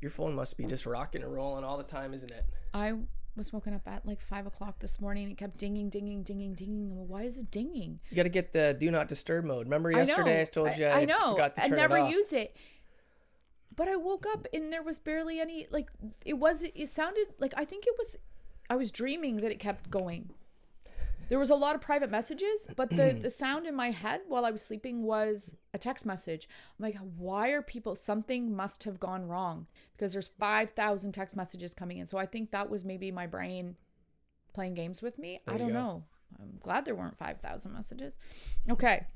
Your phone must be just rocking and rolling all the time, isn't it? I was woken up at like 5 o'clock this morning. It kept dinging, dinging, dinging, dinging. Well, why is it dinging? You got to get the do not disturb mode. Remember yesterday I told you I know. forgot to turn never it off. use it. But I woke up and there was barely any, like, it sounded like, I was dreaming that it kept going. There was a lot of private messages, but the sound in my head while I was sleeping was a text message. I'm like, why are something must have gone wrong, because there's 5,000 text messages coming in. So I think that was maybe my brain playing games with me. I don't know. I'm glad there weren't 5,000 messages. Okay.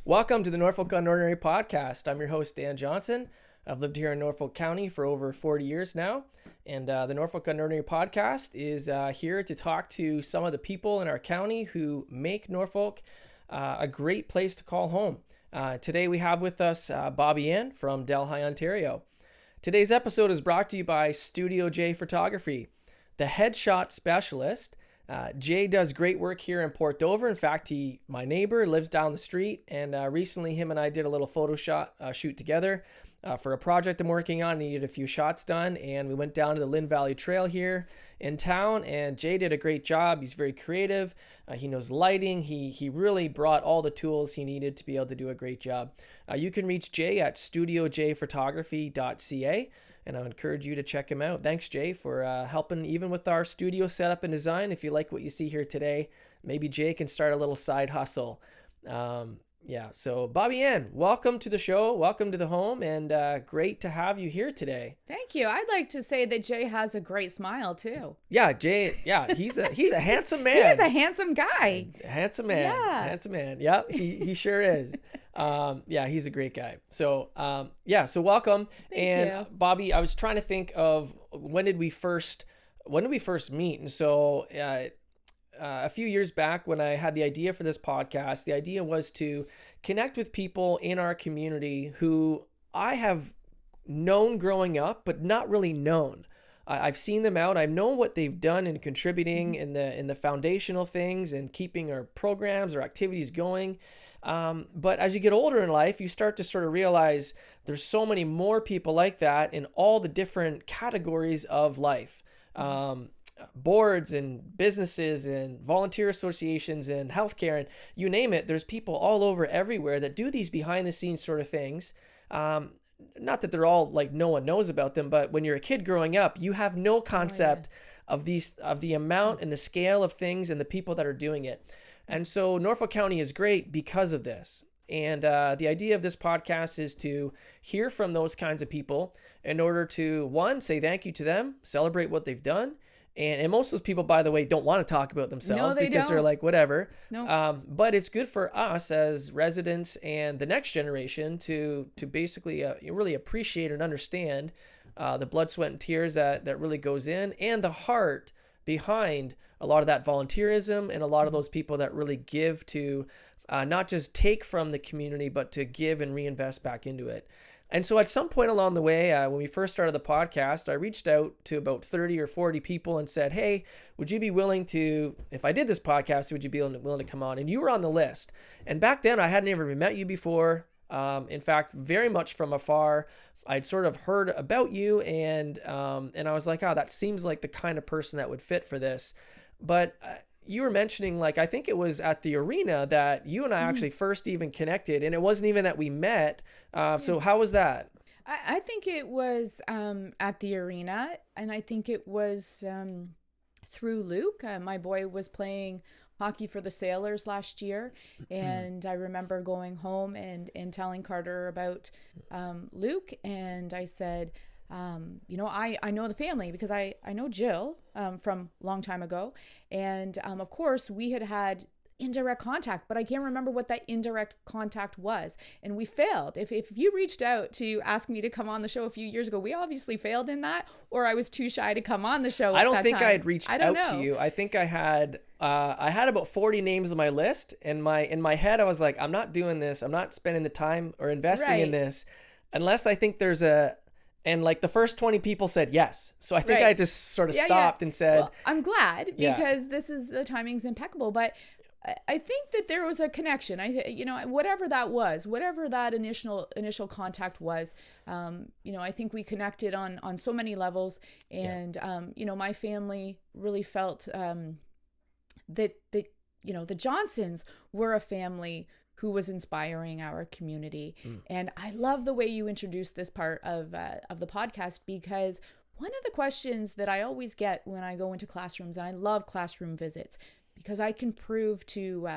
Welcome to the Norfolk and Haldimand podcast. I'm your host, Dan Johnson. I've lived here in Norfolk County for over 40 years now. And the Norfolk and Haldimand podcast is here to talk to some of the people in our county who make Norfolk a great place to call home. Today we have with us Bobbi-Ann from Delhi, Ontario. Today's episode is brought to you by Studio J Photography, the headshot specialist. Jay does great work here in Port Dover. In fact, my neighbor, lives down the street, and recently him and I did a little photo shoot together for a project I'm working on. Needed a few shots done, and we went down to the Lynn Valley Trail here in town, and Jay did a great job. He's very creative. He knows lighting. He really brought all the tools he needed to be able to do a great job. You can reach Jay at studiojphotography.ca. And I encourage you to check him out. Thanks, Jay, for helping even with our studio setup and design. If you like what you see here today, maybe Jay can start a little side hustle. So Bobbi-Ann, welcome to the show. Welcome to the home, and great to have you here today. Thank you. I'd like to say that Jay has a great smile too. Yeah, Jay. Yeah, he's a handsome man. He is a handsome guy. Handsome man. Yeah. Handsome man. Yeah, he sure is. He's a great guy. So welcome. Thank you. Bobbi, I was trying to think of when did we first meet? And so a few years back when I had the idea for this podcast, the idea was to connect with people in our community who I have known growing up, but not really known. I've seen them out. I know what they've done in contributing in the foundational things and keeping our programs or activities going. But as you get older in life, you start to sort of realize there's so many more people like that in all the different categories of life. Boards and businesses and volunteer associations and healthcare and you name it, there's people all over everywhere that do these behind the scenes sort of things. Not that they're all like no one knows about them, but when you're a kid growing up, you have no concept of the amount and the scale of things and the people that are doing it. And so Norfolk County is great because of this. And the idea of this podcast is to hear from those kinds of people in order to, one, say thank you to them, celebrate what they've done. And most of those people, by the way, don't want to talk about themselves because they're like, whatever. No. But it's good for us as residents and the next generation to basically really appreciate and understand the blood, sweat, and tears that really goes in, and the heart behind a lot of that volunteerism and a lot of those people that really give to not just take from the community, but to give and reinvest back into it. And so at some point along the way, when we first started the podcast, I reached out to about 30 or 40 people and said, hey, would you be willing to, if I did this podcast, would you be willing to come on? And you were on the list. And back then I hadn't ever met you before. In fact, very much from afar. I'd sort of heard about you and I was like, that seems like the kind of person that would fit for this. But you were mentioning, like, I think it was at the arena that you and I actually first even connected, and it wasn't even that we met. So how was that? I think it was at the arena, and I think it was through Luke. My boy was playing hockey for the Sailors last year, and I remember going home and telling Carter about Luke, and I said, I know the family because I know Jill from a long time ago. And of course, we had indirect contact, but I can't remember what that indirect contact was. And we failed. If you reached out to ask me to come on the show a few years ago, we obviously failed in that, or I was too shy to come on the show. I don't think I had reached out to you. I think I had about 40 names on my list. And in my head, I was like, I'm not doing this. I'm not spending the time or investing in this unless I think there's and like the first 20 people said yes. So I think I just sort of stopped and said, well, I'm glad because the timing's impeccable. But I think that there was a connection. Whatever that was, whatever that initial contact was, I think we connected on so many levels. And, my family really felt that the Johnsons were a family who was inspiring our community. And I love the way you introduced this part of the podcast, because one of the questions that I always get when I go into classrooms, and I love classroom visits, because I can prove to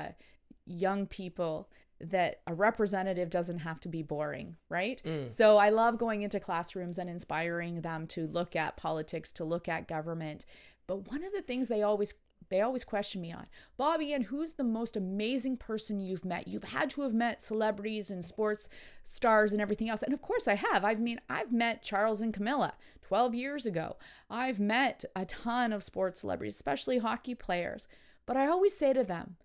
young people that a representative doesn't have to be boring, right? So I love going into classrooms and inspiring them to look at politics, to look at government. But one of the things they always question me on, Bobbi-Ann, who's the most amazing person you've met? You've had to have met celebrities and sports stars and everything else. And of course I have. I've met Charles and Camilla 12 years ago. I've met a ton of sports celebrities, especially hockey players. But I always say to them,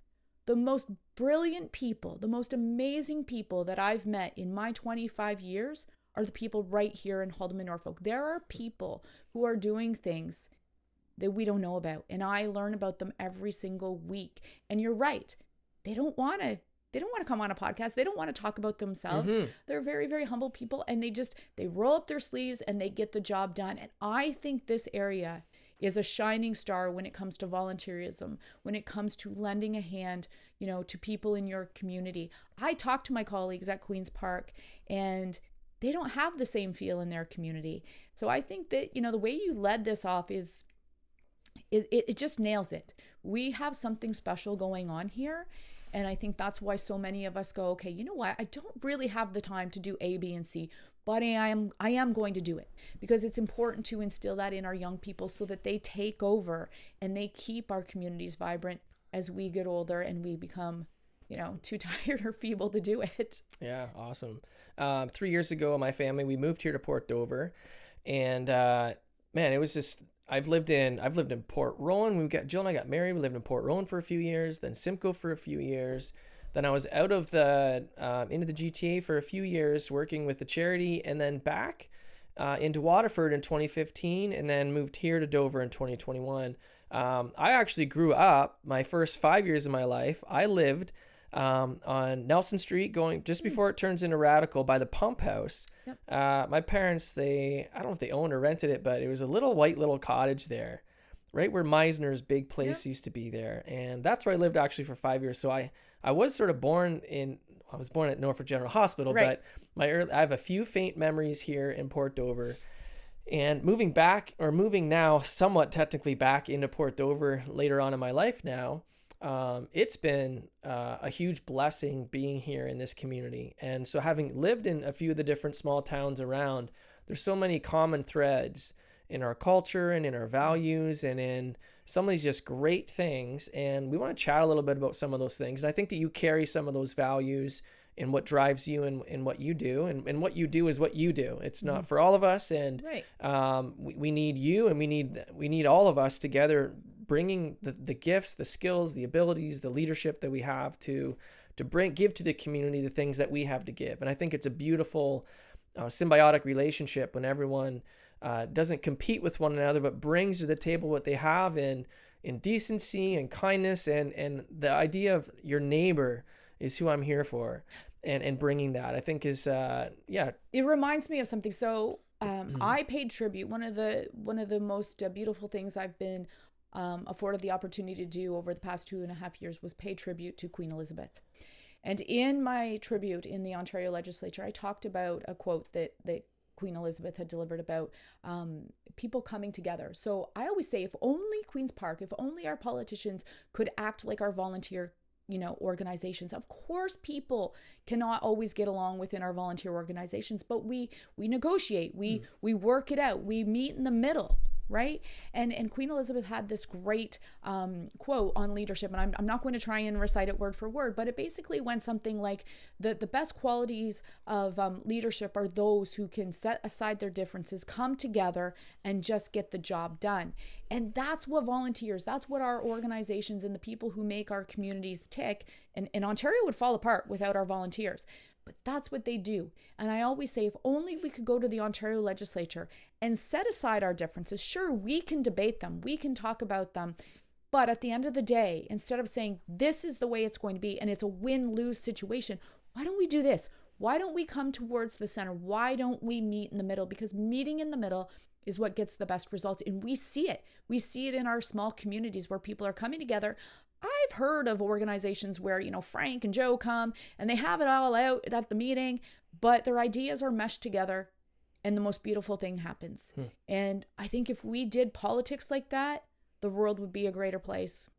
the most brilliant people, the most amazing people that I've met in my 25 years are the people right here in Haldimand, Norfolk. There are people who are doing things that we don't know about, and I learn about them every single week. And you're right. They don't want to come on a podcast. They don't want to talk about themselves. They're very, very humble people, and they roll up their sleeves and they get the job done. And I think this area is a shining star when it comes to volunteerism, when it comes to lending a hand, to people in your community. I talk to my colleagues at Queen's Park, and they don't have the same feel in their community. So I think that, the way you led this off is it just nails it. We have something special going on here. And I think that's why so many of us go, okay, you know what? I don't really have the time to do A, B, and C, but I am going to do it, because it's important to instill that in our young people so that they take over and they keep our communities vibrant as we get older and we become, too tired or feeble to do it. Yeah, awesome. 3 years ago, my family, we moved here to Port Dover, and man, it was just, I've lived in Port Rowan. Jill and I got married. We lived in Port Rowan for a few years, then Simcoe for a few years. Then I was out of into the GTA for a few years working with the charity, and then back into Waterford in 2015, and then moved here to Dover in 2021. I actually grew up, my first 5 years of my life, I lived on Nelson Street, going just before it turns into Radical, by the pump house. Yep. My parents, I don't know if they owned or rented it, but it was a little cottage there, right where Meisner's big place used to be there. And that's where I lived actually for 5 years. So I was sort of born at Norfolk General Hospital, right. But I have a few faint memories here in Port Dover. And moving now somewhat technically back into Port Dover later on in my life now, it's been a huge blessing being here in this community. And so having lived in a few of the different small towns around, there's so many common threads in our culture and in our values and in some of these just great things. And we want to chat a little bit about some of those things. And I think that you carry some of those values in what drives you and what you do. And what you do is what you do. It's not for all of us. And right. We need you, and we need all of us together, bringing the gifts, the skills, the abilities, the leadership that we have to give to the community the things that we have to give. And I think it's a beautiful symbiotic relationship when everyone doesn't compete with one another, but brings to the table what they have in decency and kindness, and the idea of your neighbor is who I'm here for, and bringing that, I think is It reminds me of something. So I paid tribute. One of the most beautiful things I've been afforded the opportunity to do over the past 2.5 years was pay tribute to Queen Elizabeth. And in my tribute in the Ontario legislature, I talked about a quote that Queen Elizabeth had delivered about people coming together. So I always say, if only Queen's Park, if only our politicians could act like our volunteer organizations. Of course, people cannot always get along within our volunteer organizations, but we negotiate, we work it out, we meet in the middle. Right. And Queen Elizabeth had this great quote on leadership. And I'm not going to try and recite it word for word, but it basically went something like the best qualities of leadership are those who can set aside their differences, come together, and just get the job done. And that's what volunteers, that's what our organizations and the people who make our communities tick. And Ontario would fall apart without our volunteers. But that's what they do. And I always say, if only we could go to the Ontario legislature and set aside our differences. Sure, we can debate them. We can talk about them. But at the end of the day, instead of saying this is the way it's going to be and it's a win-lose situation, why don't we do this? Why don't we come towards the center? Why don't we meet in the middle? Because meeting in the middle is what gets the best results. And we see it. We see it in our small communities where people are coming together. I've heard of organizations where, Frank and Joe come and they have it all out at the meeting, but their ideas are meshed together and the most beautiful thing happens. And I think if we did politics like that, the world would be a greater place.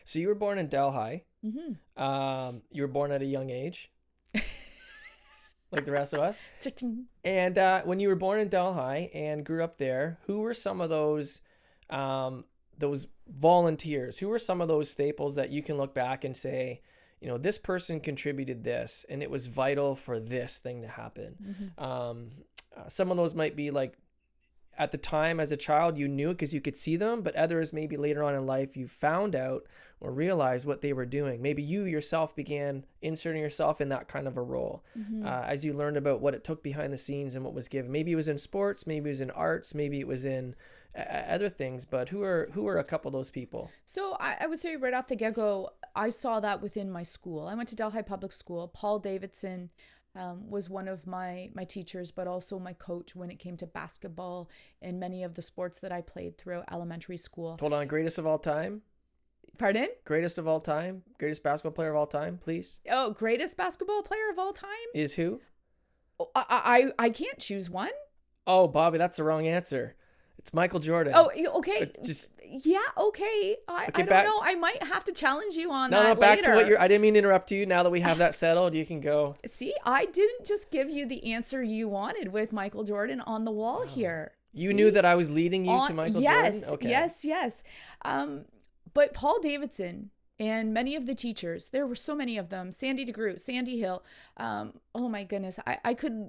So you were born in Delhi. Mm-hmm. You were born at a young age, like the rest of us. And when you were born in Delhi and grew up there, who were some of those volunteers? Who were some of those staples that you can look back and say, this person contributed this, and it was vital for this thing to happen? Mm-hmm. Some of those might be like, at the time as a child, you knew it because you could see them, but others maybe later on in life you found out or realized what they were doing. Maybe you yourself began inserting yourself in that kind of a role as you learned about what it took behind the scenes and what was given. Maybe it was in sports, maybe it was in arts, maybe it was in other things, but who are a couple of those people? So I would say right off the get-go, I saw that within my school. I went to Delhi Public School. Paul Davidson was one of my teachers, but also my coach when it came to basketball and many of the sports that I played throughout elementary school. Hold on, greatest of all time? Pardon? Greatest of all time? Greatest basketball player of all time, please? Oh, greatest basketball player of all time? Is who? Oh, I can't choose one. Oh, Bobby, that's the wrong answer. It's Michael Jordan. Oh, okay. Yeah, okay. I don't know. I might have to challenge you on that later. No, back to what I didn't mean to interrupt you. Now that we have that settled, you can go. See, I didn't just give you the answer you wanted with Michael Jordan on the wall here. You knew that I was leading you to Michael Jordan? Okay. Yes. But Paul Davidson and many of the teachers, there were so many of them, Sandy DeGroot, Sandy Hill. Oh my goodness. I could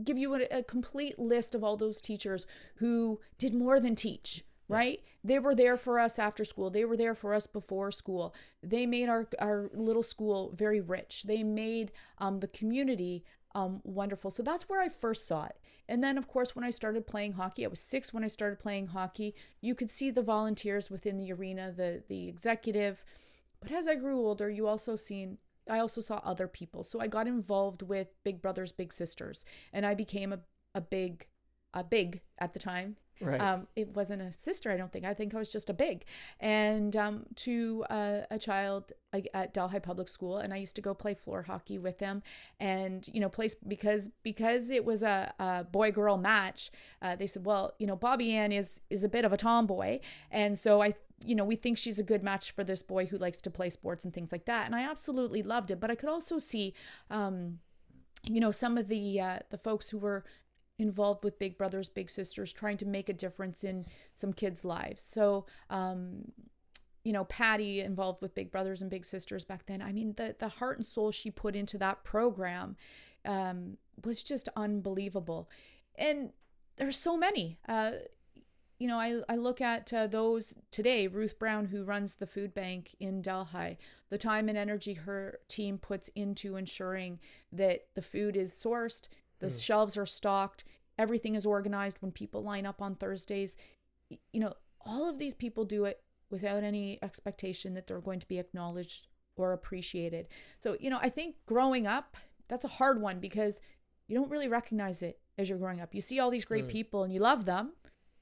give you a complete list of all those teachers who did more than teach, right? They were there for us after school. They were there for us before school. They made our little school very rich. They made the community wonderful. So that's where I first saw it. And then, of course, when I started playing hockey, I was 6 when I started playing hockey. You could see the volunteers within the arena, the executive. But as I grew older, I also saw other people. So I got involved with Big Brothers, Big Sisters, and I became a big at the time. Right. It wasn't a sister, I don't think. I think I was just a big. And to a child at Delhi Public School, and I used to go play floor hockey with them, and play because it was a boy-girl match. They said, well, Bobbi-Ann is a bit of a tomboy, and so we think she's a good match for this boy who likes to play sports and things like that. And I absolutely loved it. But I could also see, some of the folks who were involved with Big Brothers, Big Sisters, trying to make a difference in some kids' lives. So, Patty involved with Big Brothers and Big Sisters back then. I mean, the heart and soul she put into that program was just unbelievable. And there's so many. I look at those today, Ruth Brown, who runs the food bank in Delhi, the time and energy her team puts into ensuring that the food is sourced, the shelves are stocked, everything is organized when people line up on Thursdays. All of these people do it without any expectation that they're going to be acknowledged or appreciated. So, I think growing up, that's a hard one because you don't really recognize it as you're growing up. You see all these great people and you love them,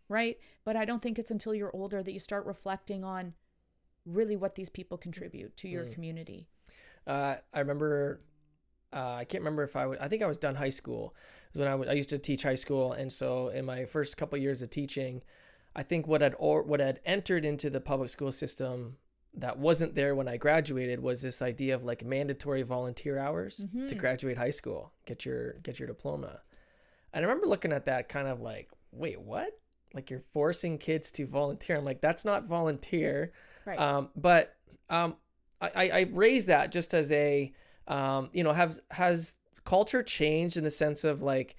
right? But I don't think it's until you're older that you start reflecting on really what these people contribute to your community. I remember, I can't remember if I think I was done high school. It was when I used to teach high school. And so in my first couple of years of teaching, I think what had entered into the public school system that wasn't there when I graduated was this idea of like mandatory volunteer hours to graduate high school, get your diploma. And I remember looking at that kind of like, wait, what? Like you're forcing kids to volunteer. I'm like, that's not volunteer. Right. But I raise that just as a, has culture changed in the sense of like,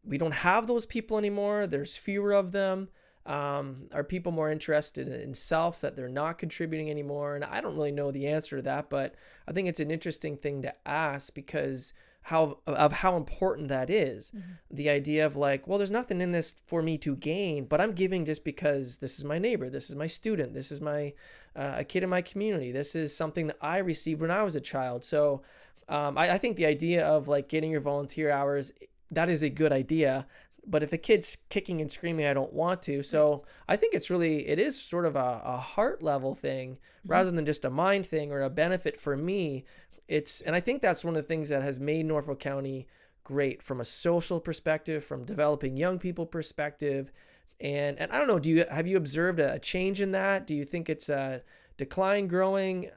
we don't have those people anymore. There's fewer of them. Are people more interested in self, that they're not contributing anymore? And I don't really know the answer to that, but I think it's an interesting thing to ask because how important that is. The idea of like, well, there's nothing in this for me to gain, but I'm giving just because this is my neighbor, this is my student, this is my a kid in my community, this is something that I received when I was a child. So I think the idea of like getting your volunteer hours, that is a good idea. But if a kid's kicking and screaming, I don't want to. So I think it is sort of a heart level thing rather than just a mind thing or a benefit for me. And I think that's one of the things that has made Norfolk County great from a social perspective, from developing young people perspective. And I don't know, have you observed a change in that? Do you think it's a decline, growing?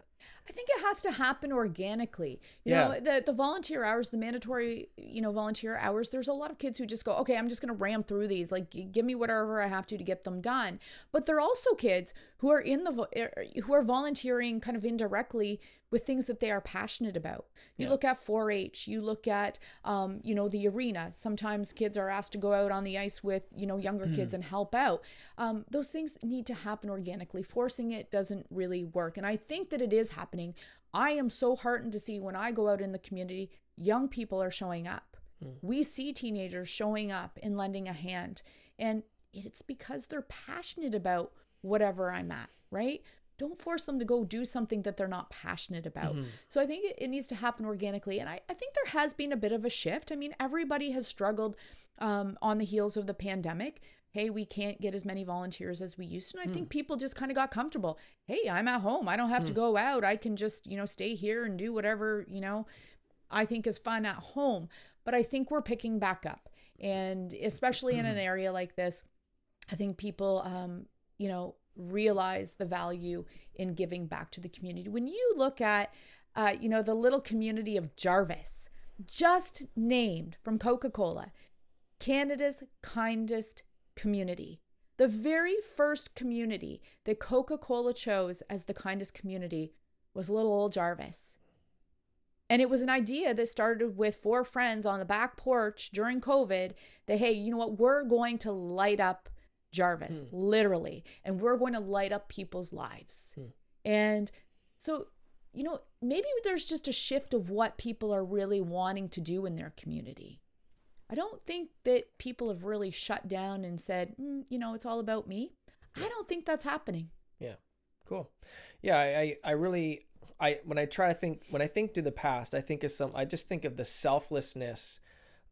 I think it has to happen organically. You know, the volunteer hours, the mandatory, volunteer hours, there's a lot of kids who just go, okay, I'm just going to ram through these. Like, give me whatever I have to get them done. But there are also kids who are who are volunteering kind of indirectly with things that they are passionate about. You look at 4-H, you look at, the arena. Sometimes kids are asked to go out on the ice with, younger kids and help out. Those things need to happen organically. Forcing it doesn't really work. And I think that it is happening. I am so heartened to see when I go out in the community, young people are showing up. We see teenagers showing up and lending a hand. And it's because they're passionate about whatever I'm at, right? Don't force them to go do something that they're not passionate about. So I think it needs to happen organically. And I think there has been a bit of a shift. I mean, everybody has struggled on the heels of the pandemic. Hey, we can't get as many volunteers as we used to. And I think people just kind of got comfortable. Hey, I'm at home. I don't have to go out. I can just, stay here and do whatever, I think is fun at home. But I think we're picking back up. And especially in an area like this, I think people, realize the value in giving back to the community. When you look at, the little community of Jarvis, just named from Coca-Cola, Canada's kindest community, the very first community that Coca-Cola chose as the kindest community was little old Jarvis. And it was an idea that started with 4 friends on the back porch during COVID that, hey, you know what, we're going to light up Jarvis, literally, and we're going to light up people's lives. And so, maybe there's just a shift of what people are really wanting to do in their community. I don't think that people have really shut down and said, it's all about me. I don't think that's happening. Yeah. Cool. Yeah. When I think to the past, I just think of the selflessness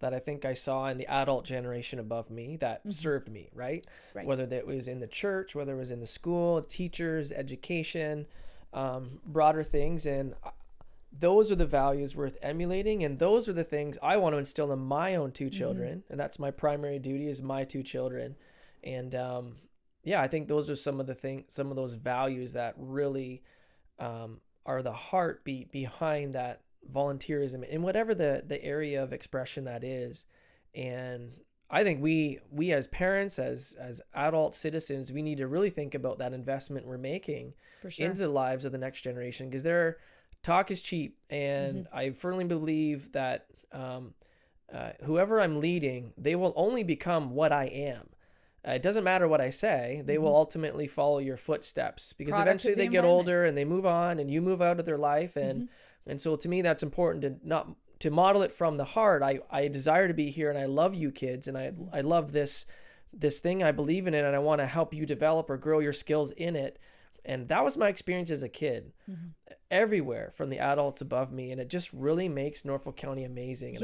that I think I saw in the adult generation above me that served me, right? Whether that was in the church, whether it was in the school, teachers, education, broader things. And those are the values worth emulating. And those are the things I want to instill in my own 2 children. And that's my primary duty, is my 2 children. And I think those are some of those values that really are the heartbeat behind that volunteerism in whatever the area of expression that is. And I think we as parents, as adult citizens, we need to really think about that investment we're making into the lives of the next generation, because their talk is cheap. And I firmly believe that whoever I'm leading, they will only become what I am. It doesn't matter what I say. They will ultimately follow your footsteps, because eventually they get older and they move on and you move out of their life. And so to me, that's important to model it from the heart. I desire to be here, and I love you kids, and I love this thing. I believe in it, and I want to help you develop or grow your skills in it. And that was my experience as a kid, everywhere from the adults above me. And it just really makes Norfolk County amazing.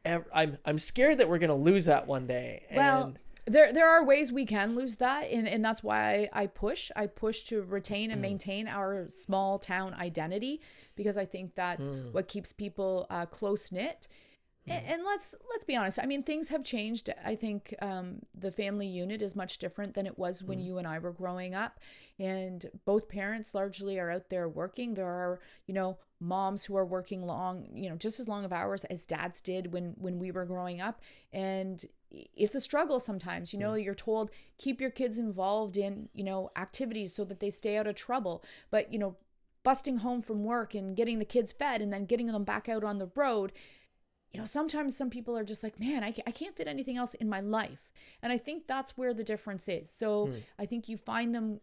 And I'm scared that we're going to lose that one day. Well, there are ways we can lose that, and that's why I push to retain and maintain our small town identity, because I think that's what keeps people close knit. And let's be honest. I mean, things have changed. I think the family unit is much different than it was when you and I were growing up, and both parents largely are out there working. There are, moms who are working long, just as long of hours as dads did when we were growing up. And it's a struggle sometimes. You're told, keep your kids involved in, activities so that they stay out of trouble. But, busting home from work and getting the kids fed and then getting them back out on the road, sometimes some people are just like, man, I can't fit anything else in my life. And I think that's where the difference is. So I think you find them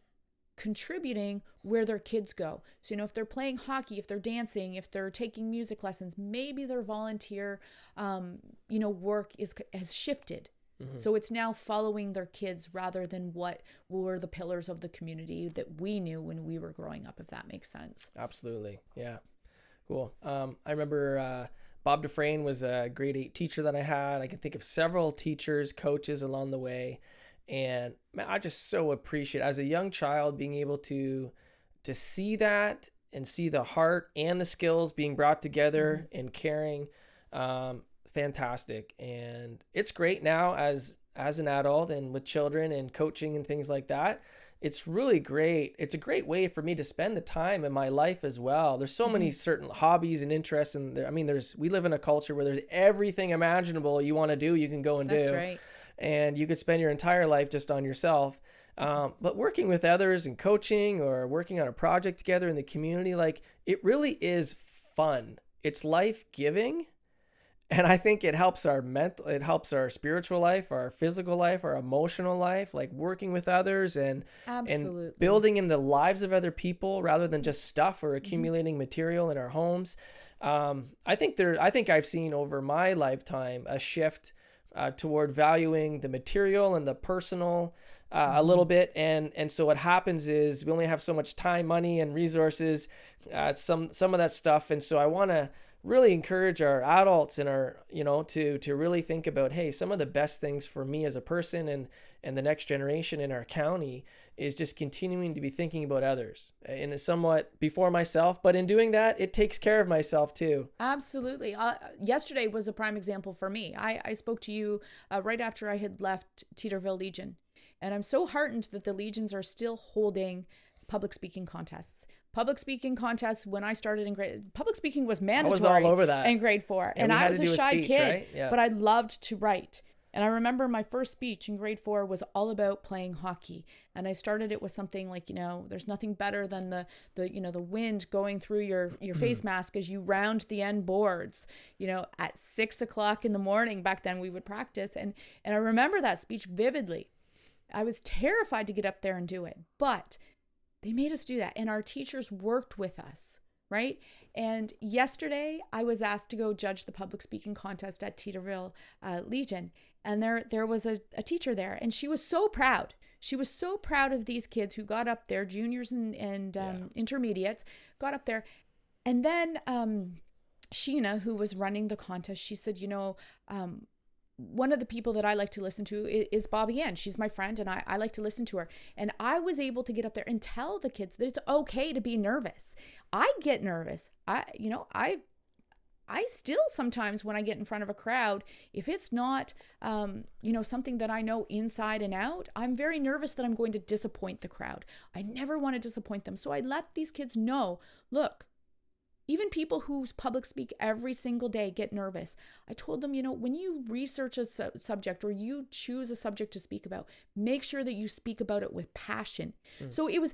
contributing where their kids go. So, if they're playing hockey, if they're dancing, if they're taking music lessons, maybe their volunteer, work has shifted. So it's now following their kids rather than what were the pillars of the community that we knew when we were growing up, if that makes sense. Absolutely. Yeah. Cool. I remember Bob Dufresne was a grade 8 teacher that I had. I can think of several teachers, coaches along the way. And man, I just so appreciate, as a young child, being able to see that and see the heart and the skills being brought together and caring. Fantastic. And it's great now as an adult and with children and coaching and things like that. It's really great. It's a great way for me to spend the time in my life as well. There's so many certain hobbies and interests, and we live in a culture where there's everything imaginable you want to do, you can go and do. That's right. And you could spend your entire life just on yourself. But working with others and coaching or working on a project together in the community, like, it really is fun. It's life-giving. And I think it helps our spiritual life, our physical life, our emotional life, like working with others and building in the lives of other people rather than just stuff or accumulating material in our homes. I think I've seen over my lifetime a shift toward valuing the material and the personal a little bit. And so what happens is we only have so much time, money, and resources, some of that stuff. And so I want to really encourage our adults and our, to really think about, hey, some of the best things for me as a person and the next generation in our county is just continuing to be thinking about others in a somewhat before myself, but in doing that, it takes care of myself too. Absolutely. Yesterday was a prime example for me. I spoke to you right after I had left Teeterville Legion, and I'm so heartened that the Legions are still holding public speaking contests. Public speaking contests, when I started public speaking was mandatory. I was all over that in grade 4. And I was a shy kid, right? Yeah. But I loved to write. And I remember my first speech in grade 4 was all about playing hockey. And I started it with something like, there's nothing better than the wind going through your face mask as you round the end boards, at 6:00 in the morning. Back then we would practice. And I remember that speech vividly. I was terrified to get up there and do it, but they made us do that. And our teachers worked with us, right? And yesterday I was asked to go judge the public speaking contest at Teeterville Legion. And there was a teacher there, and she was so proud. She was so proud of these kids who got up there, juniors and intermediates, got up there. And then Sheena, who was running the contest, she said, one of the people that I like to listen to is Bobbi-Ann. She's my friend, and I like to listen to her. And I was able to get up there and tell the kids that it's okay to be nervous. I get nervous. I still sometimes, when I get in front of a crowd, if it's not, something that I know inside and out, I'm very nervous that I'm going to disappoint the crowd. I never want to disappoint them. So I let these kids know, look, even people who public speak every single day get nervous. I told them, when you research a subject or you choose a subject to speak about, make sure that you speak about it with passion. So it was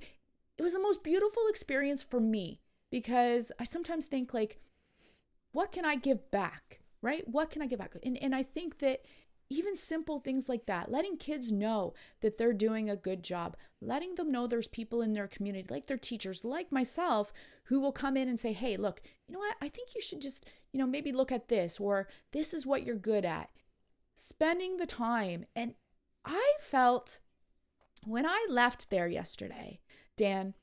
the most beautiful experience for me, because I sometimes think, like, what can I give back, right? What can I give back? And I think that even simple things like that, letting kids know that they're doing a good job, letting them know there's people in their community, like their teachers, like myself, who will come in and say, hey, look, you know what? I think you should just, maybe look at this, or this is what you're good at. Spending the time. And I felt, when I left there yesterday, Dan,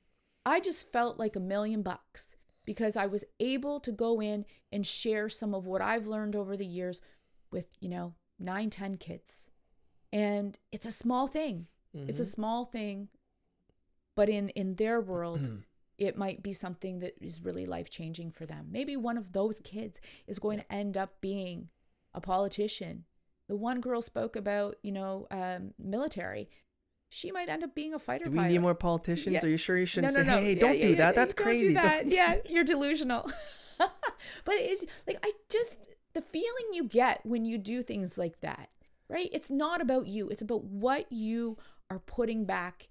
I just felt like $1,000,000, because I was able to go in and share some of what I've learned over the years with, 9, 10 kids. And it's a small thing. It's a small thing, but in their world, it might be something that is really life-changing for them. Maybe one of those kids is going to end up being a politician. The one girl spoke about, military. She might end up being a fighter pilot. Do we need more politicians? Yeah. Are you sure you shouldn't say, no. hey, don't do that. That's crazy. Don't do that. Yeah, you're delusional. But it's like, the feeling you get when you do things like that, right? It's not about you. It's about what you are putting back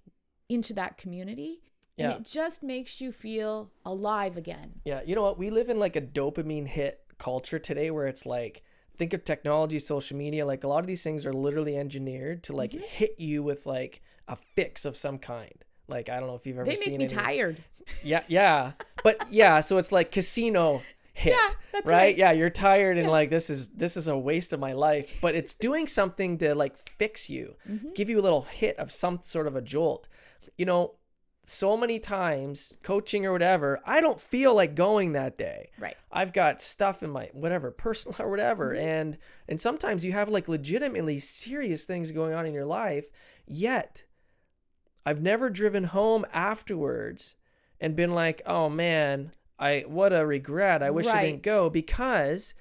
into that community. And it just makes you feel alive again. Yeah. You know what? We live in like a dopamine hit culture today, where it's like, think of technology, social media, like a lot of these things are literally engineered to like hit you with like a fix of some kind, Like, I don't know if you've ever They seen make me any. tired. Yeah. But yeah, so it's like casino hit, Yeah, that's right? right. Yeah, you're tired and like, this is a waste of my life, but it's doing something to like fix you, give you a little hit of some sort of a jolt. You know, so many times coaching or whatever, I don't feel like going that day. Right. I've got stuff in my whatever, personal or whatever. And sometimes you have like legitimately serious things going on in your life, yet I've never driven home afterwards and been like, oh man, what a regret. I wish I didn't go, because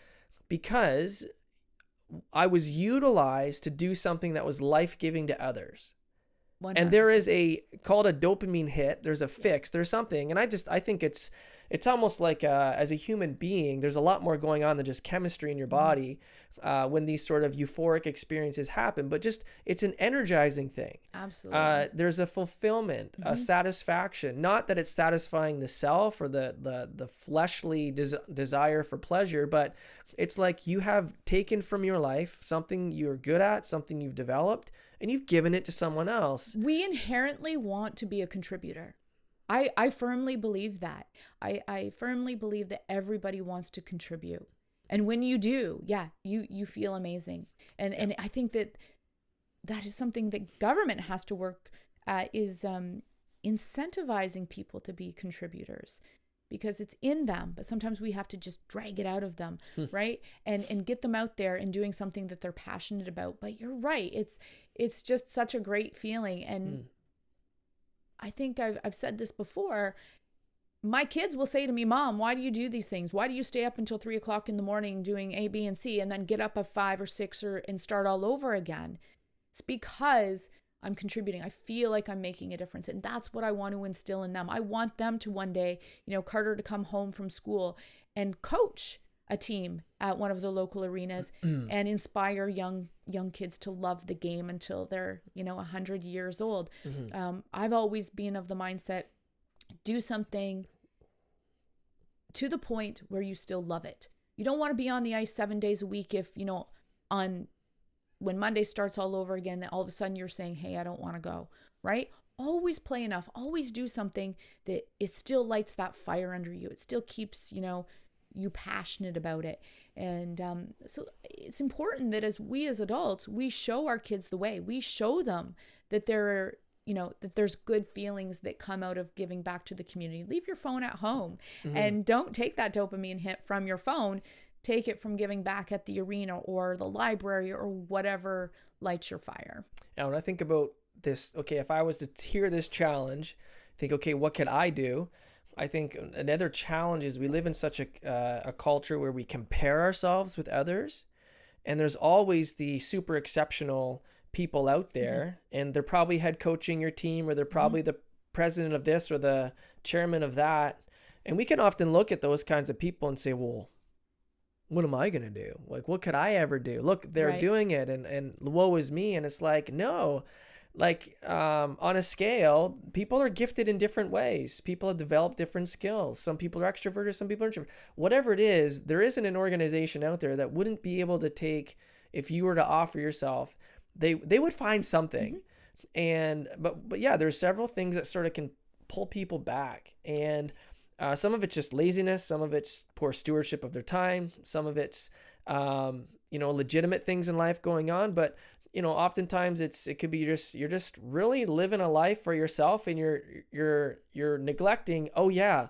I was utilized to do something that was life-giving to others. 100%. And there is called a dopamine hit. There's a fix. There's something. And I think it's almost like as a human being, there's a lot more going on than just chemistry in your body when these sort of euphoric experiences happen. But just, it's an energizing thing. Absolutely. There's a fulfillment, a satisfaction. Not that it's satisfying the self or the fleshly desire for pleasure, but it's like you have taken from your life something you're good at, something you've developed, and you've given it to someone else. We inherently want to be a contributor. I firmly believe that. I firmly believe that everybody wants to contribute. And when you do, yeah, you feel amazing. And I think that is something that government has to work at, is incentivizing people to be contributors, because it's in them, but sometimes we have to just drag it out of them, right? And get them out there and doing something that they're passionate about. But you're right. It's just such a great feeling. And I think I've said this before. My kids will say to me, Mom, why do you do these things? Why do you stay up until 3 o'clock in the morning doing A, B, and C, and then get up at 5 or 6 and start all over again? It's because I'm contributing. I feel like I'm making a difference. And that's what I want to instill in them. I want them to one day, Carter to come home from school and coach a team at one of the local arenas and inspire young kids to love the game until they're 100 years old. I've always been of the mindset, do something to the point where you still love it. You don't want to be on the ice 7 days a week if when Monday starts all over again, then all of a sudden you're saying, hey, I don't want to go, right? Always play enough. Always do something that it still lights that fire under you. It still keeps you passionate about it. And so it's important that as adults, we show our kids the way. We show them that that there's good feelings that come out of giving back to the community. Leave your phone at home and don't take that dopamine hit from your phone. Take it from giving back at the arena or the library or whatever lights your fire. Now, when I think about this, okay, if I was to hear this challenge, think, okay, what could I do? I think another challenge is we live in such a culture where we compare ourselves with others, and there's always the super exceptional people out there, and they're probably head coaching your team, or they're probably the president of this or the chairman of that. And we can often look at those kinds of people and say, well, what am I going to do? Like, what could I ever do? Look, they're doing it, and woe is me. And it's like, no, like on a scale, people are gifted in different ways. People have developed different skills. Some people are extroverted, some people are introverted. Whatever it is, there isn't an organization out there that wouldn't be able to take, if you were to offer yourself, they would find something. And but yeah, there's several things that sort of can pull people back. And some of it's just laziness, some of it's poor stewardship of their time, some of it's legitimate things in life going on. But oftentimes it could be you're just really living a life for yourself, and you're neglecting, the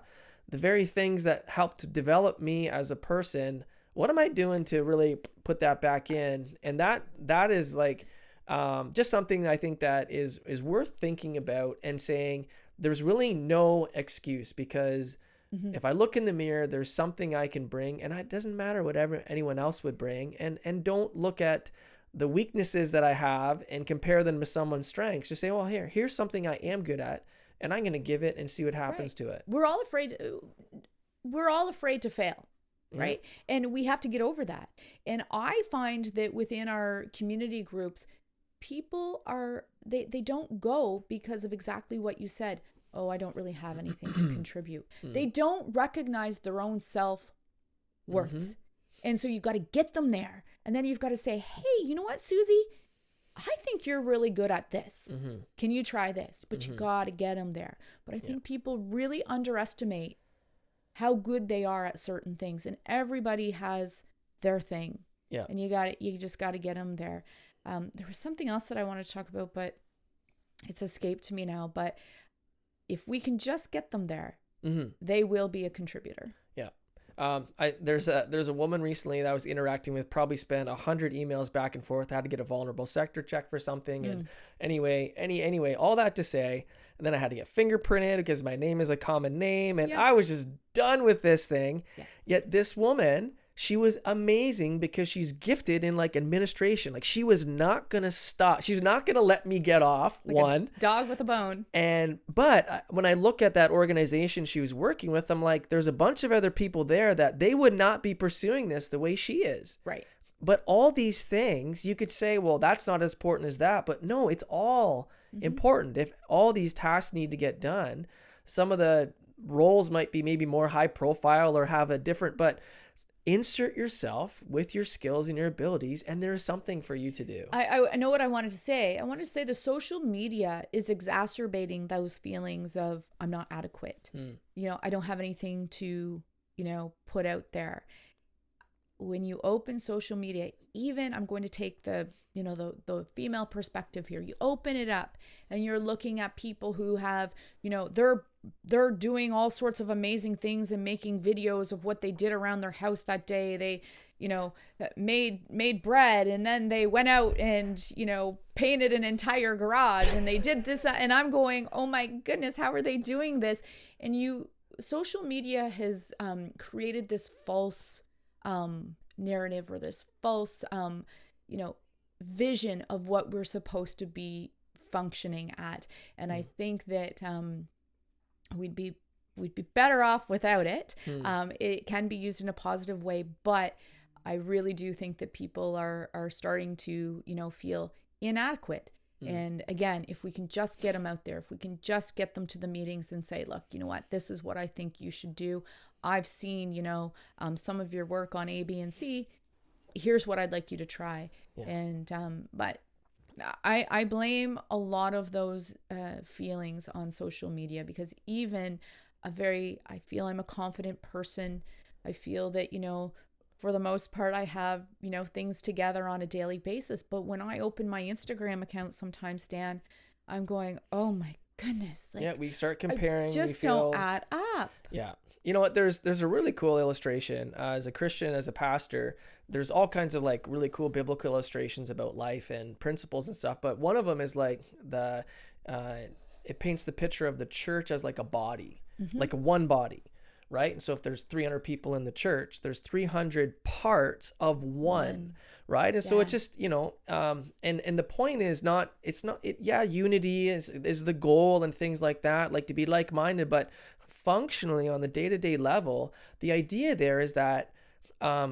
very things that helped to develop me as a person. What am I doing to really put that back in? And that is like just something I think that is worth thinking about, and saying there's really no excuse, because if I look in the mirror, there's something I can bring, and it doesn't matter whatever anyone else would bring. And don't look at the weaknesses that I have and compare them to someone's strengths. Just say, well, here's something I am good at, and I'm going to give it and see what happens to it. We're all afraid to fail. Right. Yeah. And we have to get over that. And I find that within our community groups, people they don't go because of exactly what you said. Oh, I don't really have anything to contribute. They don't recognize their own self-worth. And so you've got to get them there. And then you've got to say, hey, you know what, Susie? I think you're really good at this. Mm-hmm. Can you try this? But you got to get them there. But I think people really underestimate how good they are at certain things, and everybody has their thing. Yeah. And you just got to get them there. There was something else that I wanted to talk about, but it's escaped me now. But if we can just get them there, they will be a contributor. Yeah. There's a woman recently that I was interacting with, probably spent 100 emails back and forth, had to get a vulnerable sector check for something. And anyway, all that to say, and then I had to get fingerprinted because my name is a common name, and I was just done with this thing. Yeah. Yet this woman, she was amazing because she's gifted in like administration. Like she was not going to stop. She was not going to let me get off, like one dog with a bone. But when I look at that organization she was working with, I'm like, there's a bunch of other people there that they would not be pursuing this the way she is. Right. But all these things you could say, well, that's not as important as that. But no, it's all important. If all these tasks need to get done, some of the roles might be maybe more high profile or have a different, but insert yourself with your skills and your abilities, and there's something for you to do. I know what I wanted to say. I wanted to say the social media is exacerbating those feelings of I'm not adequate. I don't have anything to, put out there. When you open social media, even I'm going to take the female perspective here. You open it up and you're looking at people who have, they're doing all sorts of amazing things and making videos of what they did around their house that day. They, made bread, and then they went out and, painted an entire garage, and they did this, that, and I'm going, oh my goodness, how are they doing this? And social media has created this false narrative, or this false, vision of what we're supposed to be functioning at. And I think that we'd be better off without it. It can be used in a positive way, but I really do think that people are starting to, feel inadequate. And again, if we can just get them out there, if we can just get them to the meetings and say, look, you know what, this is what I think you should do. I've seen, some of your work on A, B, and C. Here's what I'd like you to try. Yeah. And, but I blame a lot of those feelings on social media, because even I feel I'm a confident person. I feel that, for the most part, I have, things together on a daily basis. But when I open my Instagram account sometimes, Dan, I'm going, oh my goodness. Like, we start comparing. Just don't add up. Yeah. You know what? There's a really cool illustration. As a Christian, as a pastor, there's all kinds of like really cool biblical illustrations about life and principles and stuff. But one of them is like it paints the picture of the church as like a body, like a one body. Right. And so if there's 300 people in the church, there's 300 parts of one. Right. And so it's just, and the point is unity is the goal and things like that, like to be like-minded, but functionally on the day-to-day level, the idea there is that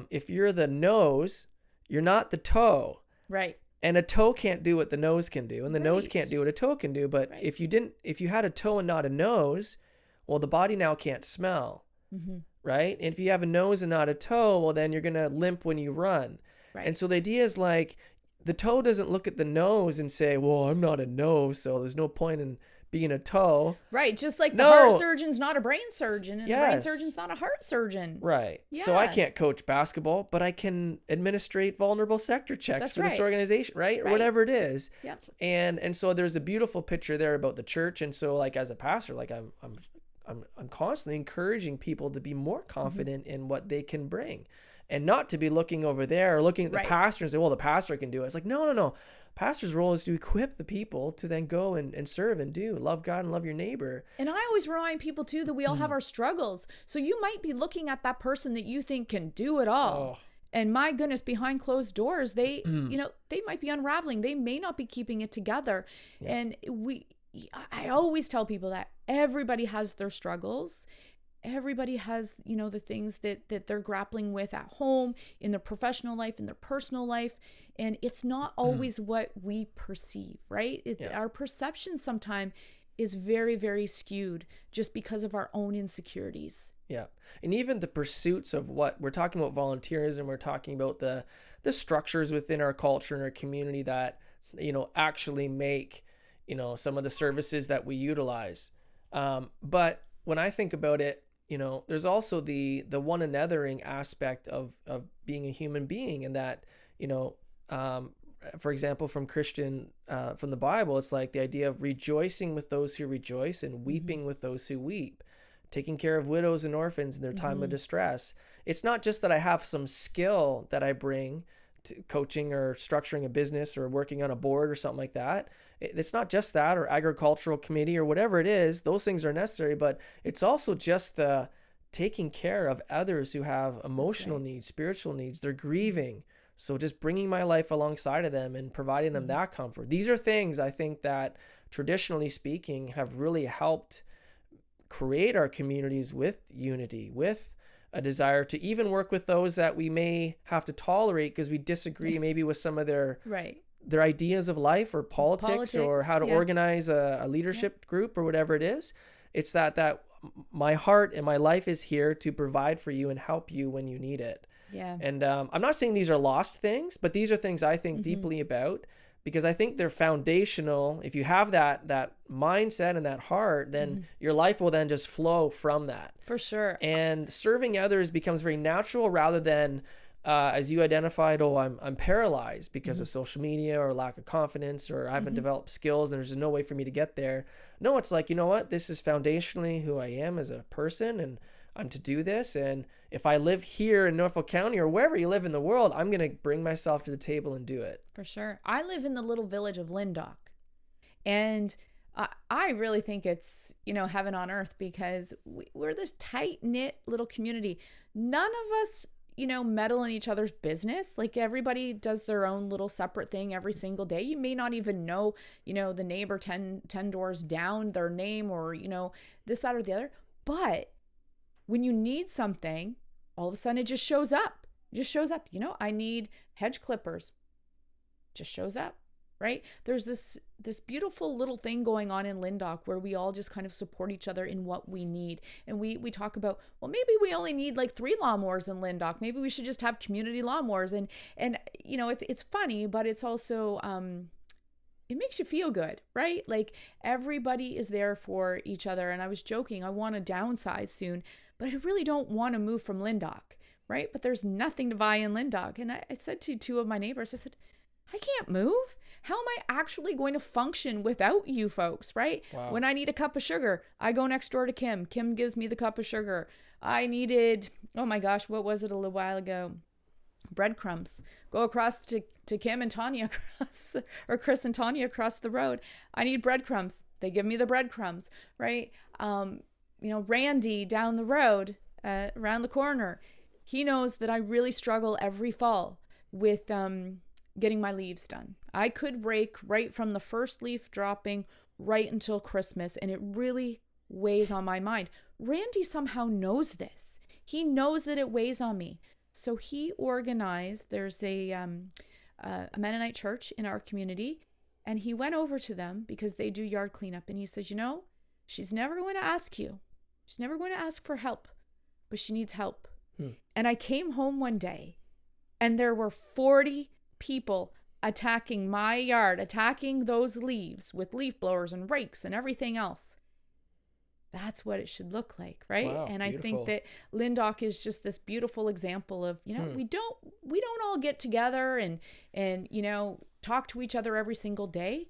if you're the nose, you're not the toe. Right. And a toe can't do what the nose can do, and the nose can't do what a toe can do. But if you had a toe and not a nose, well, the body now can't smell. Right. And if you have a nose and not a toe, well, then you're going to limp when you run. Right. And so the idea is like the toe doesn't look at the nose and say, well, I'm not a nose, so there's no point in being a toe. Right. Just like the heart surgeon's not a brain surgeon, and the brain surgeon's not a heart surgeon. Right. Yeah. So I can't coach basketball, but I can administrate vulnerable sector checks for this organization, right? Or whatever it is. Yep. And so there's a beautiful picture there about the church. And so like as a pastor, like I'm constantly encouraging people to be more confident in what they can bring, and not to be looking over there or looking at the pastor and say, well, the pastor can do it. It's like, no. Pastor's role is to equip the people to then go and serve and love God and love your neighbor. And I always remind people too that we all have our struggles. So you might be looking at that person that you think can do it all. And my goodness, behind closed doors, they, they might be unraveling. They may not be keeping it together. Yeah. And I always tell people that everybody has their struggles. Everybody has, the things that they're grappling with at home, in their professional life, in their personal life. And it's not always what we perceive, right? Our perception sometimes is very, very skewed just because of our own insecurities. Yeah. And even the pursuits of what we're talking about, volunteerism, we're talking about the structures within our culture and our community that actually make, some of the services that we utilize. But when I think about it, there's also the one anothering aspect of being a human being, and that, for example, from the Bible, it's like the idea of rejoicing with those who rejoice and weeping with those who weep, taking care of widows and orphans in their time of distress. It's not just that I have some skill that I bring to coaching or structuring a business or working on a board or something like that. It's not just that, or agricultural committee or whatever it is. Those things are necessary, but it's also just the taking care of others who have emotional needs, spiritual needs. They're grieving. So just bringing my life alongside of them and providing them that comfort. These are things I think that, traditionally speaking, have really helped create our communities with unity, with a desire to even work with those that we may have to tolerate because we disagree maybe with some of their ideas of life or politics or how to organize a leadership group or whatever it is. It's that my heart and my life is here to provide for you and help you when you need it. Yeah. And I'm not saying these are lost things, but these are things I think deeply about, because I think they're foundational. If you have that mindset and that heart, then your life will then just flow from that. For sure. And serving others becomes very natural rather than, as you identified, I'm paralyzed because of social media or lack of confidence, or I haven't developed skills and there's no way for me to get there. No, it's like, you know what? This is foundationally who I am as a person, and I'm to do this. And if I live here in Norfolk County or wherever you live in the world, I'm going to bring myself to the table and do it. For sure. I live in the little village of Lindock, and I really think it's, heaven on earth, because we're this tight-knit little community. None of us, meddle in each other's business. Like, everybody does their own little separate thing every single day. You may not even know, the neighbor 10 doors down, their name, or, this, that, or the other. But when you need something, all of a sudden it just shows up. It just shows up. I need hedge clippers. Just shows up, right? There's this beautiful little thing going on in Lindock where we all just kind of support each other in what we need. And we talk about, well, maybe we only need like 3 lawnmowers in Lindock. Maybe we should just have community lawnmowers. And it's funny, but it's also it makes you feel good, right? Like, everybody is there for each other. And I was joking, I want to downsize soon, but I really don't want to move from Lindock, right? But there's nothing to buy in Lindock. And I said to 2 of my neighbors, I said, I can't move. How am I actually going to function without you folks, right? Wow. When I need a cup of sugar, I go next door to Kim. Kim gives me the cup of sugar. I needed, oh my gosh, what was it a little while ago? Breadcrumbs. Go across to Kim and Tanya across, or Chris and Tanya across the road. I need breadcrumbs. They give me the breadcrumbs, right? Randy down the road, around the corner, he knows that I really struggle every fall with getting my leaves done. I could rake right from the first leaf dropping right until Christmas, and it really weighs on my mind. Randy somehow knows this. He knows that it weighs on me. So he organized, there's a Mennonite church in our community, and he went over to them because they do yard cleanup. And he says, she's never going to ask you. She's never going to ask for help, but she needs help. And I came home one day and there were 40 people attacking my yard, attacking those leaves with leaf blowers and rakes and everything else. That's what it should look like, right? Wow, and beautiful. I think that Lindock is just this beautiful example of, we don't all get together and talk to each other every single day,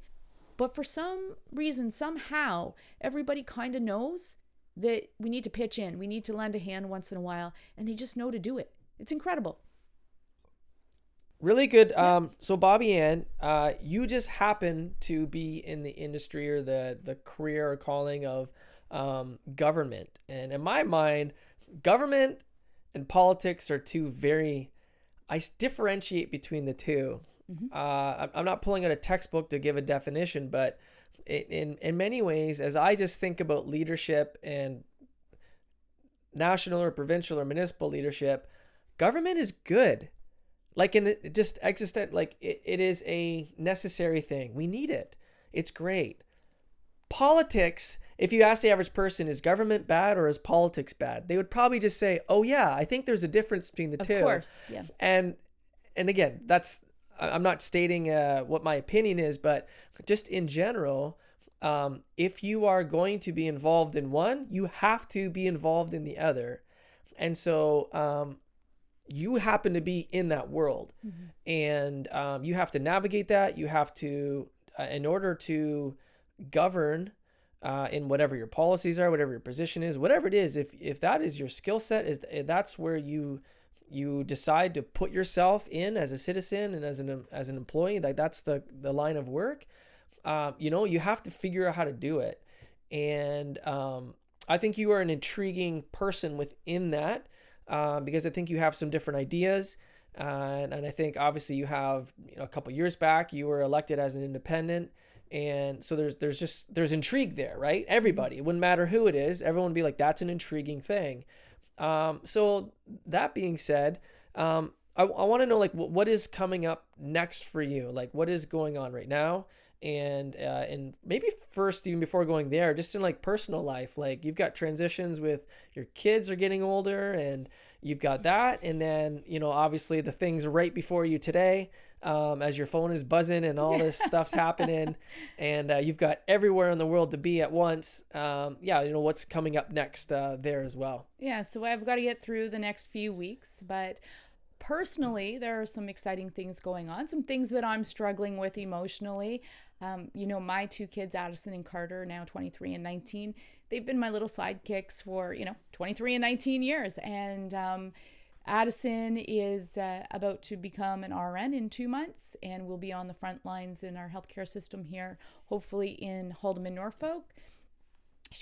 but for some reason, somehow, everybody kind of knows that we need to pitch in, we need to lend a hand once in a while, and they just know to do it. It's incredible. Really good. So Bobbi-Ann, you just happen to be in the industry or the career or calling of government. And in my mind, government and politics are I differentiate between the two. I'm not pulling out a textbook to give a definition, but in many ways, as I just think about leadership and national or provincial or municipal leadership, government is good. Like, in it just existent, like it is a necessary thing. We need it. It's great. Politics, if you ask the average person, is government bad or is politics bad? They would probably just say, oh yeah, I think there's a difference between the two. Of course, yeah. And again, that's I'm not stating what my opinion is, but just in general, if you are going to be involved in one, you have to be involved in the other. And so you happen to be in that world, Mm-hmm. and you have to navigate that. You have to, in order to govern in whatever your policies are, whatever your position is, whatever it is, if that is your skill set, is that's where you decide to put yourself in as a citizen and as an employee, like that's the line of work. You have to figure out how to do it. And I think you are an intriguing person within that, because I think you have some different ideas. And I think obviously you have, a couple years back, you were elected as an independent. And so there's intrigue there, right? Everybody, it wouldn't matter who it is, everyone would be like, that's an intriguing thing. So that being said, I want to know, like, what is coming up next for you? Like, what is going on right now? And maybe first, even before going there, just in like personal life, like you've got transitions with your kids are getting older, and you've got that, and then obviously the things right before you today, as your phone is buzzing and all this stuff's happening, and you've got everywhere in the world to be at once. What's coming up next there as well. Yeah, so I've got to get through the next few weeks, but personally, there are some exciting things going on, some things that I'm struggling with emotionally. My two kids, Addison and Carter, now 23 and 19, they've been my little sidekicks for, 23 and 19 years. And Addison is about to become an RN in 2 months and will be on the front lines in our healthcare system here, hopefully in Haldimand, Norfolk.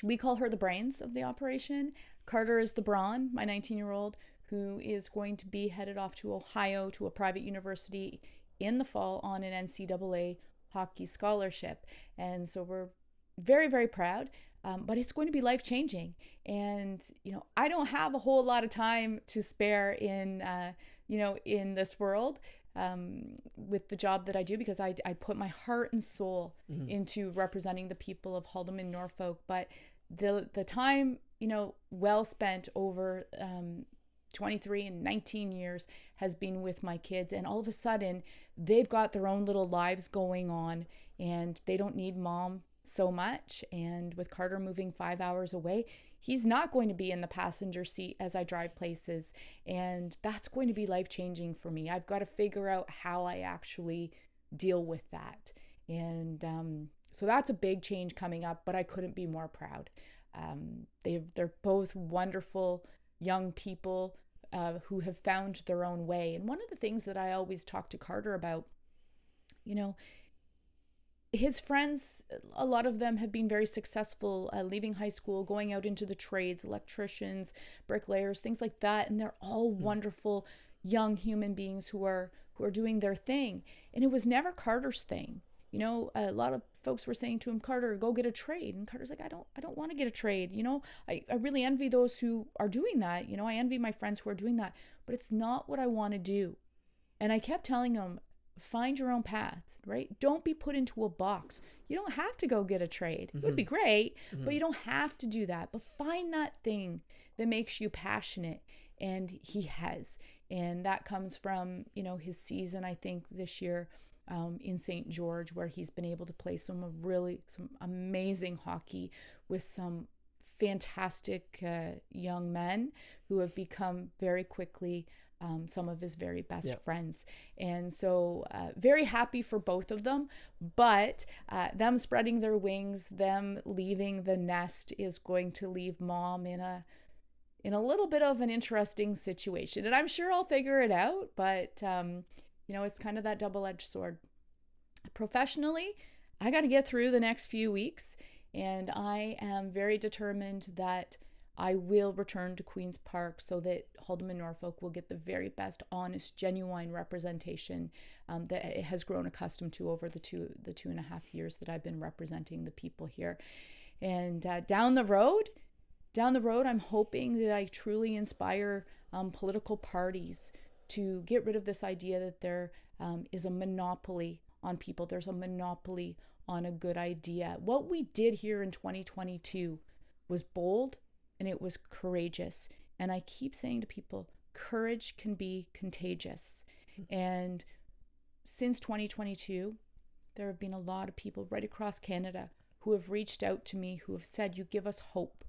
We call her the brains of the operation. Carter is the brawn, my 19-year-old, who is going to be headed off to Ohio to a private university in the fall on an NCAA hockey scholarship. And so we're very, very proud, but it's going to be life-changing. And, I don't have a whole lot of time to spare in this world with the job that I do, because I put my heart and soul into representing the people of Haldimand, Norfolk. But the time, well spent over 23 and 19 years has been with my kids, and all of a sudden they've got their own little lives going on, and they don't need mom so much. And with Carter moving 5 hours away, he's not going to be in the passenger seat as I drive places, and that's going to be life-changing for me. I've got to figure out how I actually deal with that. And so that's a big change coming up, but I couldn't be more proud. They're both wonderful young people who have found their own way. And one of the things that I always talk to Carter about, his friends, a lot of them have been very successful leaving high school, going out into the trades, electricians, bricklayers, things like that. And they're all wonderful young human beings who are doing their thing. And it was never Carter's thing. A lot of folks were saying to him, Carter, go get a trade. And Carter's like, I don't want to get a trade. I really envy those who are doing that. I envy my friends who are doing that, but it's not what I want to do. And I kept telling him, find your own path, right? Don't be put into a box. You don't have to go get a trade. It would be great, but you don't have to do that. But find that thing that makes you passionate. And he has. And that comes from, his season, I think, this year in St. George, where he's been able to play some amazing hockey with some fantastic young men who have become very quickly some of his very best friends. And so very happy for both of them, but them spreading their wings, them leaving the nest is going to leave mom in a little bit of an interesting situation. And I'm sure I'll figure it out, but it's kind of that double-edged sword. Professionally, I got to get through the next few weeks, and I am very determined that I will return to Queen's Park so that Haldimand, Norfolk will get the very best, honest, genuine representation that it has grown accustomed to over the two and a half years that I've been representing the people here. And down the road, I'm hoping that I truly inspire political parties to get rid of this idea that there is a monopoly on people. There's a monopoly on a good idea. What we did here in 2022 was bold and it was courageous. And I keep saying to people, courage can be contagious. And since 2022, there have been a lot of people right across Canada who have reached out to me, who have said, you give us hope.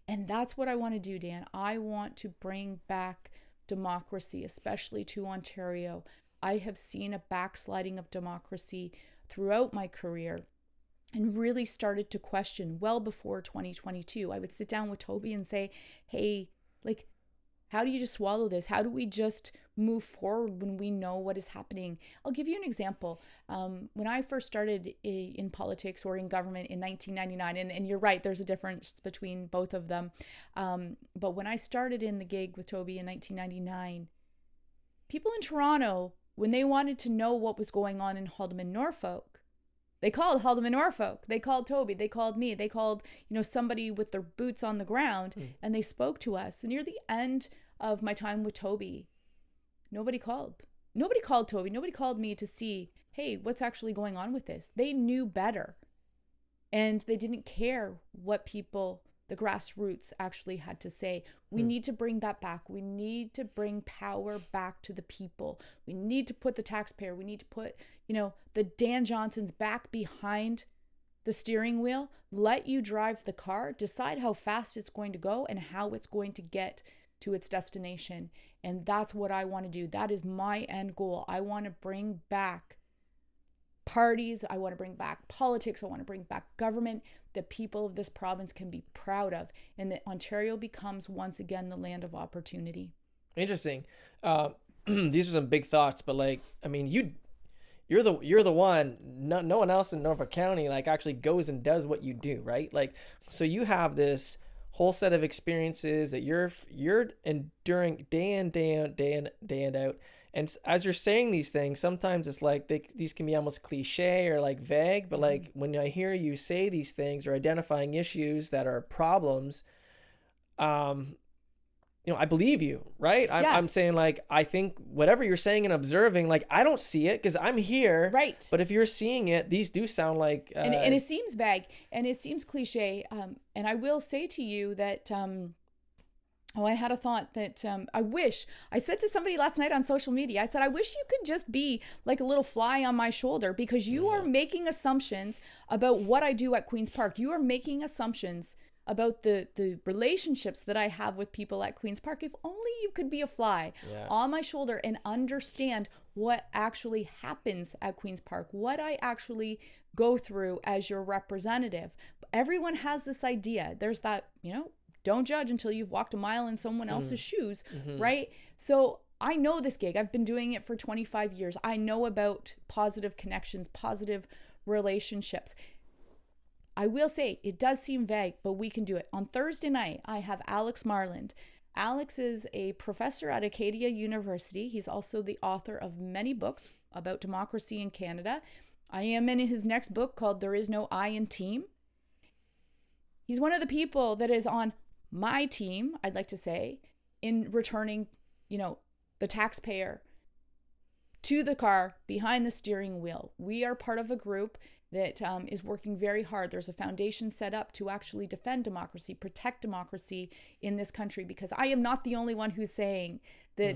And that's what I want to do, Dan. I want to bring back democracy, especially to Ontario. I have seen a backsliding of democracy throughout my career and really started to question well before 2022. I would sit down with Toby and say, hey, like, how do you just swallow this? How do we just move forward when we know what is happening? I'll give you an example. When I first started in politics or in government in 1999, and you're right, there's a difference between both of them. But when I started in the gig with Toby in 1999, people in Toronto, when they wanted to know what was going on in Haldimand, Norfolk, they called Haldimand, Norfolk. They called Toby. They called me. They called, somebody with their boots on the ground, and they spoke to us. And near the end of my time with Toby, nobody called. Nobody called Toby. Nobody called me to see, hey, what's actually going on with this? They knew better. And they didn't care what people, the grassroots, actually had to say. We need to bring that back. We need to bring power back to the people. We need to put the taxpayer. We need to put, the Dan Johnsons back behind the steering wheel. Let you drive the car. Decide how fast it's going to go and how it's going to get to its destination. And that's what I want to do. That is my end goal. I want to bring back parties. I want to bring back politics. I want to bring back government that people of this province can be proud of, and that Ontario becomes once again the land of opportunity. Interesting. These are some big thoughts, but you're the one. No one else in Norfolk County actually goes and does what you do, right? So you have this whole set of experiences that you're enduring day in out. And as you're saying these things, sometimes it's these can be almost cliche or vague, but when I hear you say these things or identifying issues that are problems, I believe you, right? I'm saying I think whatever you're saying and observing, I don't see it because I'm here. Right. But if you're seeing it, these do sound like... and it seems vague and it seems cliche. And I will say to you that... I had a thought that I said to somebody last night on social media, I said, I wish you could just be like a little fly on my shoulder, because you are making assumptions about what I do at Queen's Park. You are making assumptions about the relationships that I have with people at Queen's Park. If only you could be a fly on my shoulder and understand what actually happens at Queen's Park, what I actually go through as your representative. Everyone has this idea. There's that, don't judge until you've walked a mile in someone else's shoes, right? So I know this gig. I've been doing it for 25 years. I know about positive connections, positive relationships. I will say it does seem vague, but we can do it. On Thursday night, I have Alex Marland. Alex is a professor at Acadia University. He's also the author of many books about democracy in Canada. I am in his next book called There Is No I in Team. He's one of the people that is on my team, I'd like to say, in returning, the taxpayer to the car behind the steering wheel. We are part of a group that is working very hard. There's a foundation set up to actually defend democracy, protect democracy in this country, because I am not the only one who's saying that,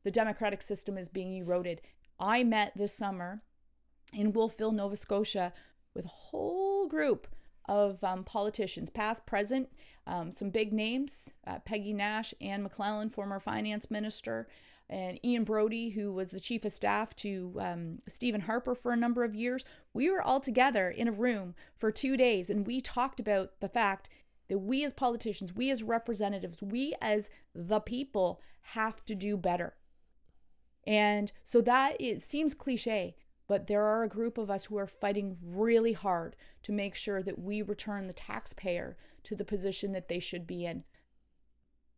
the democratic system is being eroded. I met this summer in Wolfville, Nova Scotia, with a whole group of politicians, past, present, some big names, Peggy Nash, Anne McClellan, former finance minister, and Ian Brody, who was the chief of staff to Stephen Harper for a number of years. We were all together in a room for 2 days, and we talked about the fact that we as politicians, we as representatives, we as the people have to do better. And so it seems cliche, but there are a group of us who are fighting really hard to make sure that we return the taxpayer to the position that they should be in.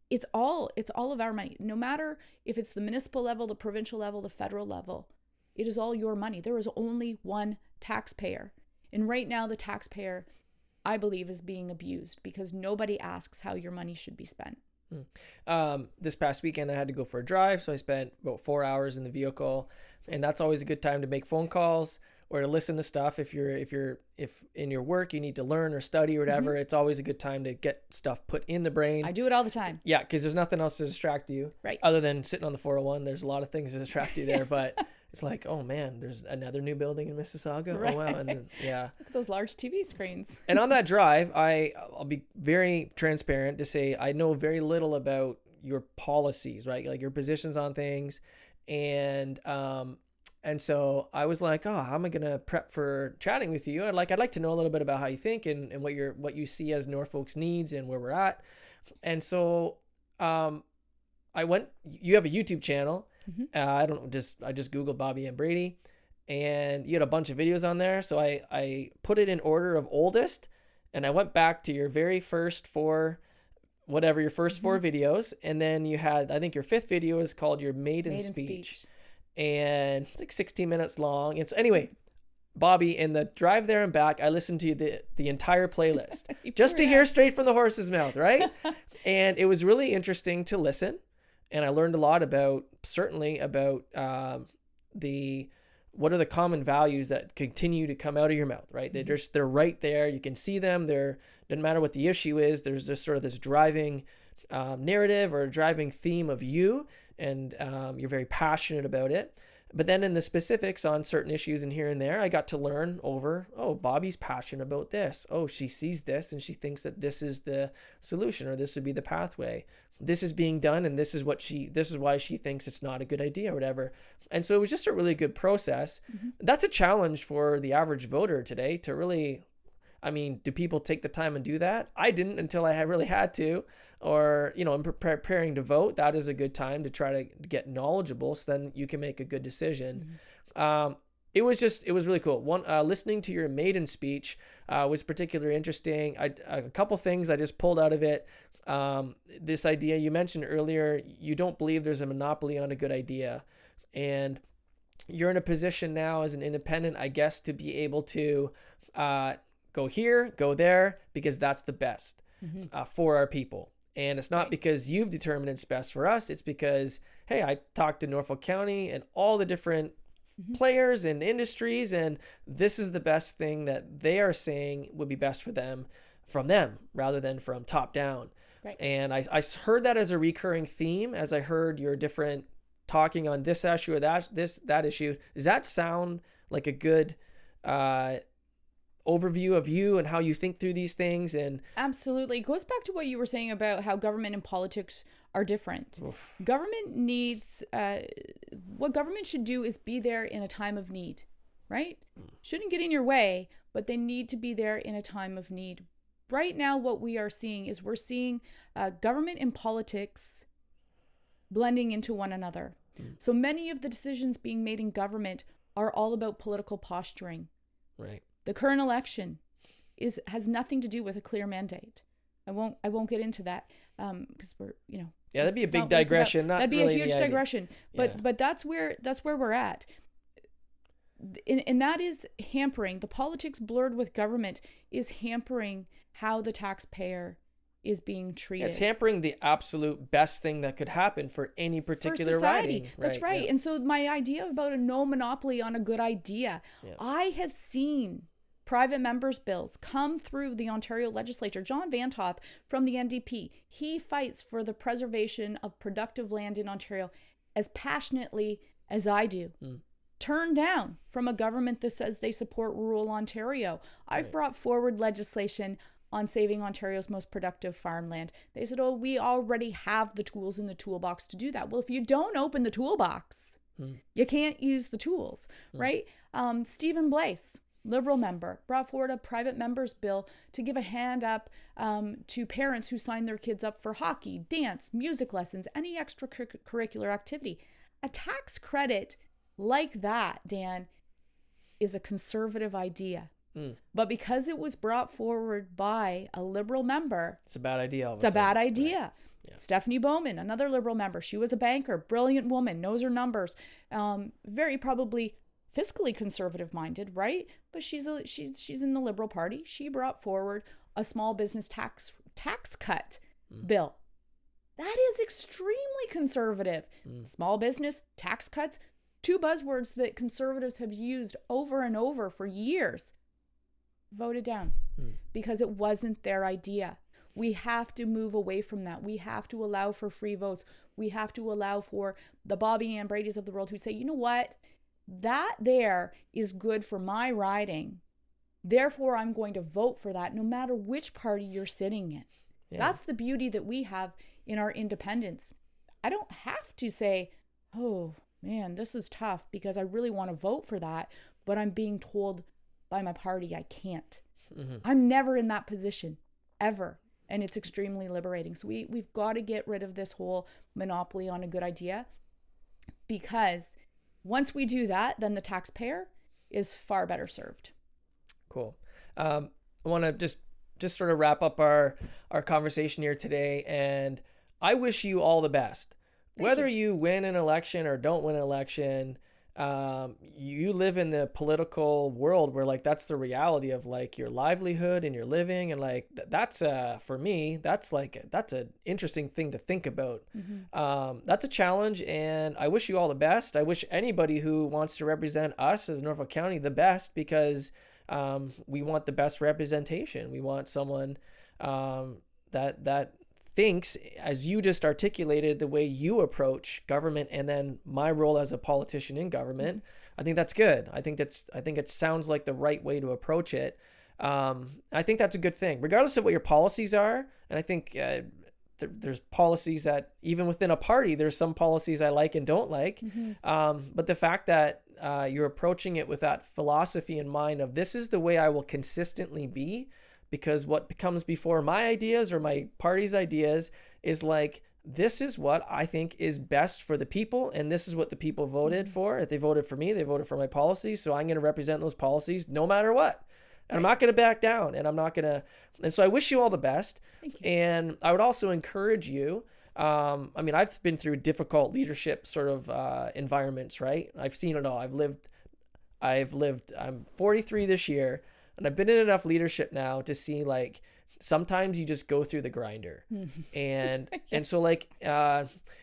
It's all of our money. No matter if it's the municipal level, the provincial level, the federal level, it is all your money. There is only one taxpayer. And right now the taxpayer, I believe, is being abused because nobody asks how your money should be spent. This past weekend I had to go for a drive, so I spent about 4 hours in the vehicle, and that's always a good time to make phone calls or to listen to stuff. If in your work you need to learn or study or whatever, it's always a good time to get stuff put in the brain. I do it all the time. Yeah, because there's nothing else to distract you, right? Other than sitting on the 401, there's a lot of things to distract you there. But it's like, oh man, there's another new building in Mississauga. Right. Oh wow. And then, yeah. Look at those large TV screens. And on that drive, I'll be very transparent to say I know very little about your policies, right? Like your positions on things. And so I was like, oh, how am I gonna prep for chatting with you? I'd like to know a little bit about how you think and what you see as Norfolk's needs and where we're at. And so you have a YouTube channel. Mm-hmm. I just Googled Bobbi-Ann Brady, and you had a bunch of videos on there. So I put it in order of oldest, and I went back to your very first four videos. And then you had, I think your fifth video is called your maiden speech. And it's like 16 minutes long. Anyway, Bobbi, in the drive there and back, I listened to the entire playlist just to hear straight from the horse's mouth, right? And it was really interesting to listen. And I learned a lot about what are the common values that continue to come out of your mouth, right? Mm-hmm. They're right there. You can see them. Doesn't matter what the issue is. There's this sort of this driving narrative or driving theme of you. And you're very passionate about it. But then in the specifics on certain issues and here and there, I got to learn Bobbi's passionate about this. Oh, she sees this and she thinks that this is the solution or this would be the pathway. This is being done and this is why she thinks it's not a good idea or whatever. And so it was just a really good process. Mm-hmm. That's a challenge for the average voter today to really, do people take the time and do that? I didn't until I really had to. Or, in preparing to vote, that is a good time to try to get knowledgeable so then you can make a good decision. Mm-hmm. It was really cool. Listening to your maiden speech was particularly interesting. A couple things I just pulled out of it. This idea you mentioned earlier, you don't believe there's a monopoly on a good idea. And you're in a position now as an independent, I guess, to be able to go here, go there, because that's the best for our people. And it's not because you've determined it's best for us. It's because, hey, I talked to Norfolk County and all the different players and industries, and this is the best thing that they are saying would be best for them from them rather than from top down. Right. And I heard that as a recurring theme as I heard your different talking on this issue or that issue. Does that sound like a good overview of you and how you think through these things? And absolutely, it goes back to what you were saying about how government and politics are different. Oof. Government needs what government should do is be there in a time of need, right? Shouldn't get in your way, but they need to be there in a time of need. Right now, what we are seeing is government and politics blending into one another. So many of the decisions being made in government are all about political posturing. Right. The current election has nothing to do with a clear mandate. I won't get into that because we're that'd be a big digression. That'd be a huge digression. But that's where we're at. And that is hampering the politics blurred with government is hampering how the taxpayer is being treated. It's hampering the absolute best thing that could happen for any particular riding. That's right. And so my idea about a no monopoly on a good idea, I have seen private members' bills come through the Ontario legislature. John Van Toth from the NDP, he fights for the preservation of productive land in Ontario as passionately as I do. Turned down from a government that says they support rural Ontario. I've brought forward legislation on saving Ontario's most productive farmland. They said, we already have the tools in the toolbox to do that. Well, if you don't open the toolbox, you can't use the tools, right? Stephen Blythe, Liberal member, brought forward a private member's bill to give a hand up to parents who sign their kids up for hockey, dance, music lessons, any extracurricular activity. A tax credit like that, Dan, is a conservative idea. But because it was brought forward by a Liberal member, it's a bad idea. It's a bad idea. Right. Yeah. Stephanie Bowman, another Liberal member, she was a banker, brilliant woman, knows her numbers, very probably fiscally conservative minded, right? But she's in the Liberal Party. She brought forward a small business tax cut bill. That is extremely conservative. Small business, tax cuts, two buzzwords that conservatives have used over and over for years. Voted down because it wasn't their idea. We have to move away from that. We have to allow for free votes. We have to allow for the Bobbi-Ann Bradys of the world who say, you know what? that there is good for my riding. Therefore, I'm going to vote for that no matter which party you're sitting in. Yeah. That's the beauty that we have in our independence. I don't have to say, oh man, this is tough because I really want to vote for that, but I'm being told by my party I can't. Mm-hmm. I'm never in that position, ever. And it's extremely liberating. So we've got to get rid of this whole monopoly on a good idea, because once we do that, then the taxpayer is far better served. Cool. I want to just sort of wrap up our conversation here today, and I wish you all the best. Whether you win an election or don't win an election, you live in the political world where like that's the reality of like your livelihood and your living, and like that's for me that's an interesting thing to think about. Mm-hmm. That's a challenge, and I wish you all the best. I wish anybody who wants to represent us as Norfolk County the best, because we want the best representation. We want someone that thinks, as you just articulated, the way you approach government, and then my role as a politician in government. I think that's good. I think it sounds like the right way to approach it. I think that's a good thing, regardless of what your policies are. And I think there's policies that even within a party, there's some policies I like and don't like. Mm-hmm. But the fact that you're approaching it with that philosophy in mind of this is the way I will consistently be, because what comes before my ideas or my party's ideas is like, this is what I think is best for the people, and this is what the people voted for. If they voted for me, they voted for my policies, so I'm going to represent those policies no matter what. And I'm not going to back down, and and so I wish you all the best. Thank you. And I would also encourage you, I mean, I've been through difficult leadership sort of environments, right? I've seen it all. I'm 43 this year, and I've been in enough leadership now to see like sometimes you just go through the grinder. And yes. And so like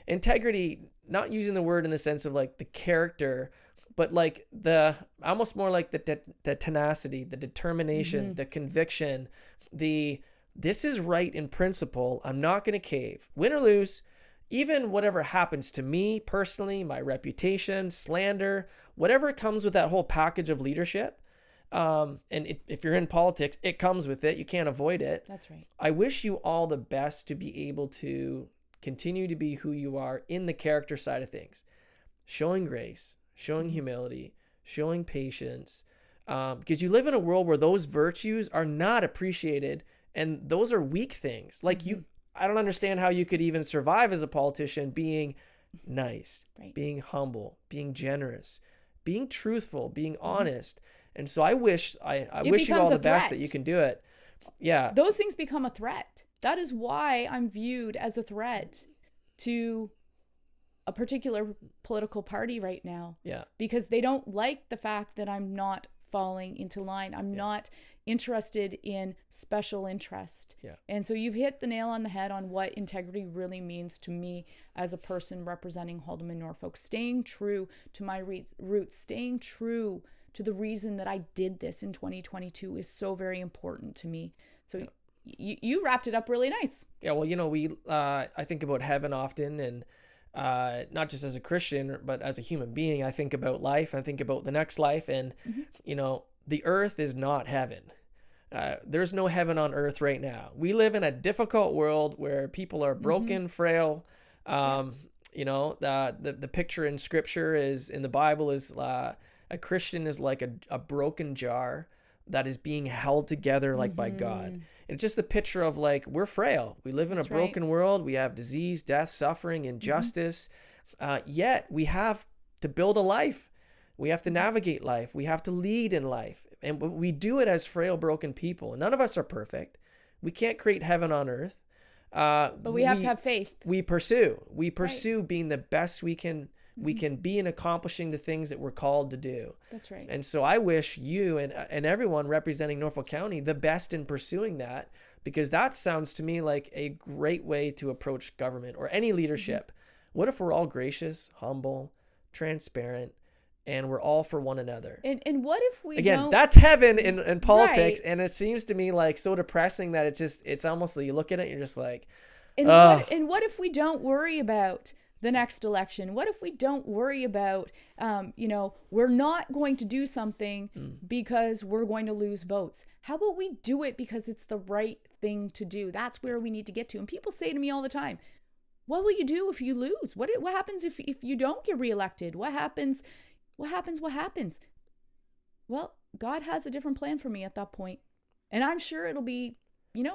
integrity, not using the word in the sense of like the character, but like almost more like the tenacity, the determination, the conviction, this is right in principle. I'm not going to cave, win or lose, even whatever happens to me personally, my reputation, slander, whatever comes with that whole package of leadership. If you're in politics, it comes with it. You can't avoid it. That's right. I wish you all the best to be able to continue to be who you are in the character side of things, showing grace, showing humility, showing patience, because you live in a world where those virtues are not appreciated, and those are weak things. Like I don't understand how you could even survive as a politician being nice, right, being humble, being generous, being truthful, being honest. And so I wish you all the best that you can do it. Yeah. Those things become a threat. That is why I'm viewed as a threat to a particular political party right now. Yeah. Because they don't like the fact that I'm not falling into line. I'm not interested in special interest. Yeah. And so you've hit the nail on the head on what integrity really means to me as a person representing Haldimand, Norfolk. Staying true to my roots, staying true to the reason that I did this in 2022 is so very important to me. So you wrapped it up really nice. Yeah, well, I think about heaven often, and not just as a Christian, but as a human being. I think about life. I think about the next life, and the earth is not heaven. There's no heaven on earth right now. We live in a difficult world where people are broken, frail. The picture in Scripture in the Bible is a Christian is like a broken jar that is being held together like by God. And it's just the picture of like, we're frail. We live in a broken world. We have disease, death, suffering, injustice. Yet we have to build a life. We have to navigate life. We have to lead in life. And we do it as frail, broken people. None of us are perfect. We can't create heaven on earth. But we have to have faith. We pursue being the best we can be in accomplishing the things that we're called to do. That's right. And so I wish you and everyone representing Norfolk County the best in pursuing that, because that sounds to me like a great way to approach government or any leadership. What if we're all gracious, humble, transparent, and we're all for one another? And what if we that's heaven in politics, right? And it seems to me like so depressing that it's almost like you look at it and you're just like, and what if we don't worry about the next election? What if we don't worry about, we're not going to do something because we're going to lose votes? How about we do it because it's the right thing to do? That's where we need to get to. And people say to me all the time, what will you do if you lose? What happens if you don't get reelected? What happens? What happens? Well, God has a different plan for me at that point. And I'm sure it'll be,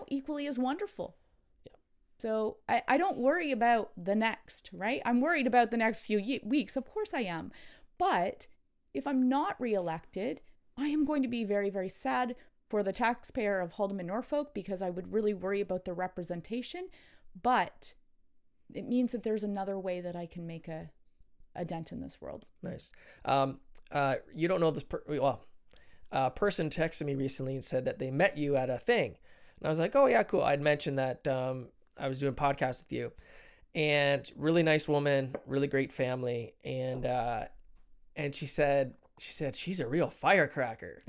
equally as wonderful. Yeah. So I don't worry about the next, right? I'm worried about the next few weeks. Of course I am. But if I'm not reelected, I am going to be very, very sad for the taxpayer of Haldimand, Norfolk, because I would really worry about the representation. But it means that there's another way that I can make a dent in this world. Nice. You don't know this a person texted me recently and said that they met you at a thing. And I was like, oh yeah, cool. I'd mentioned that I was doing a podcast with you, and really nice woman, really great family. And she said she's a real firecracker.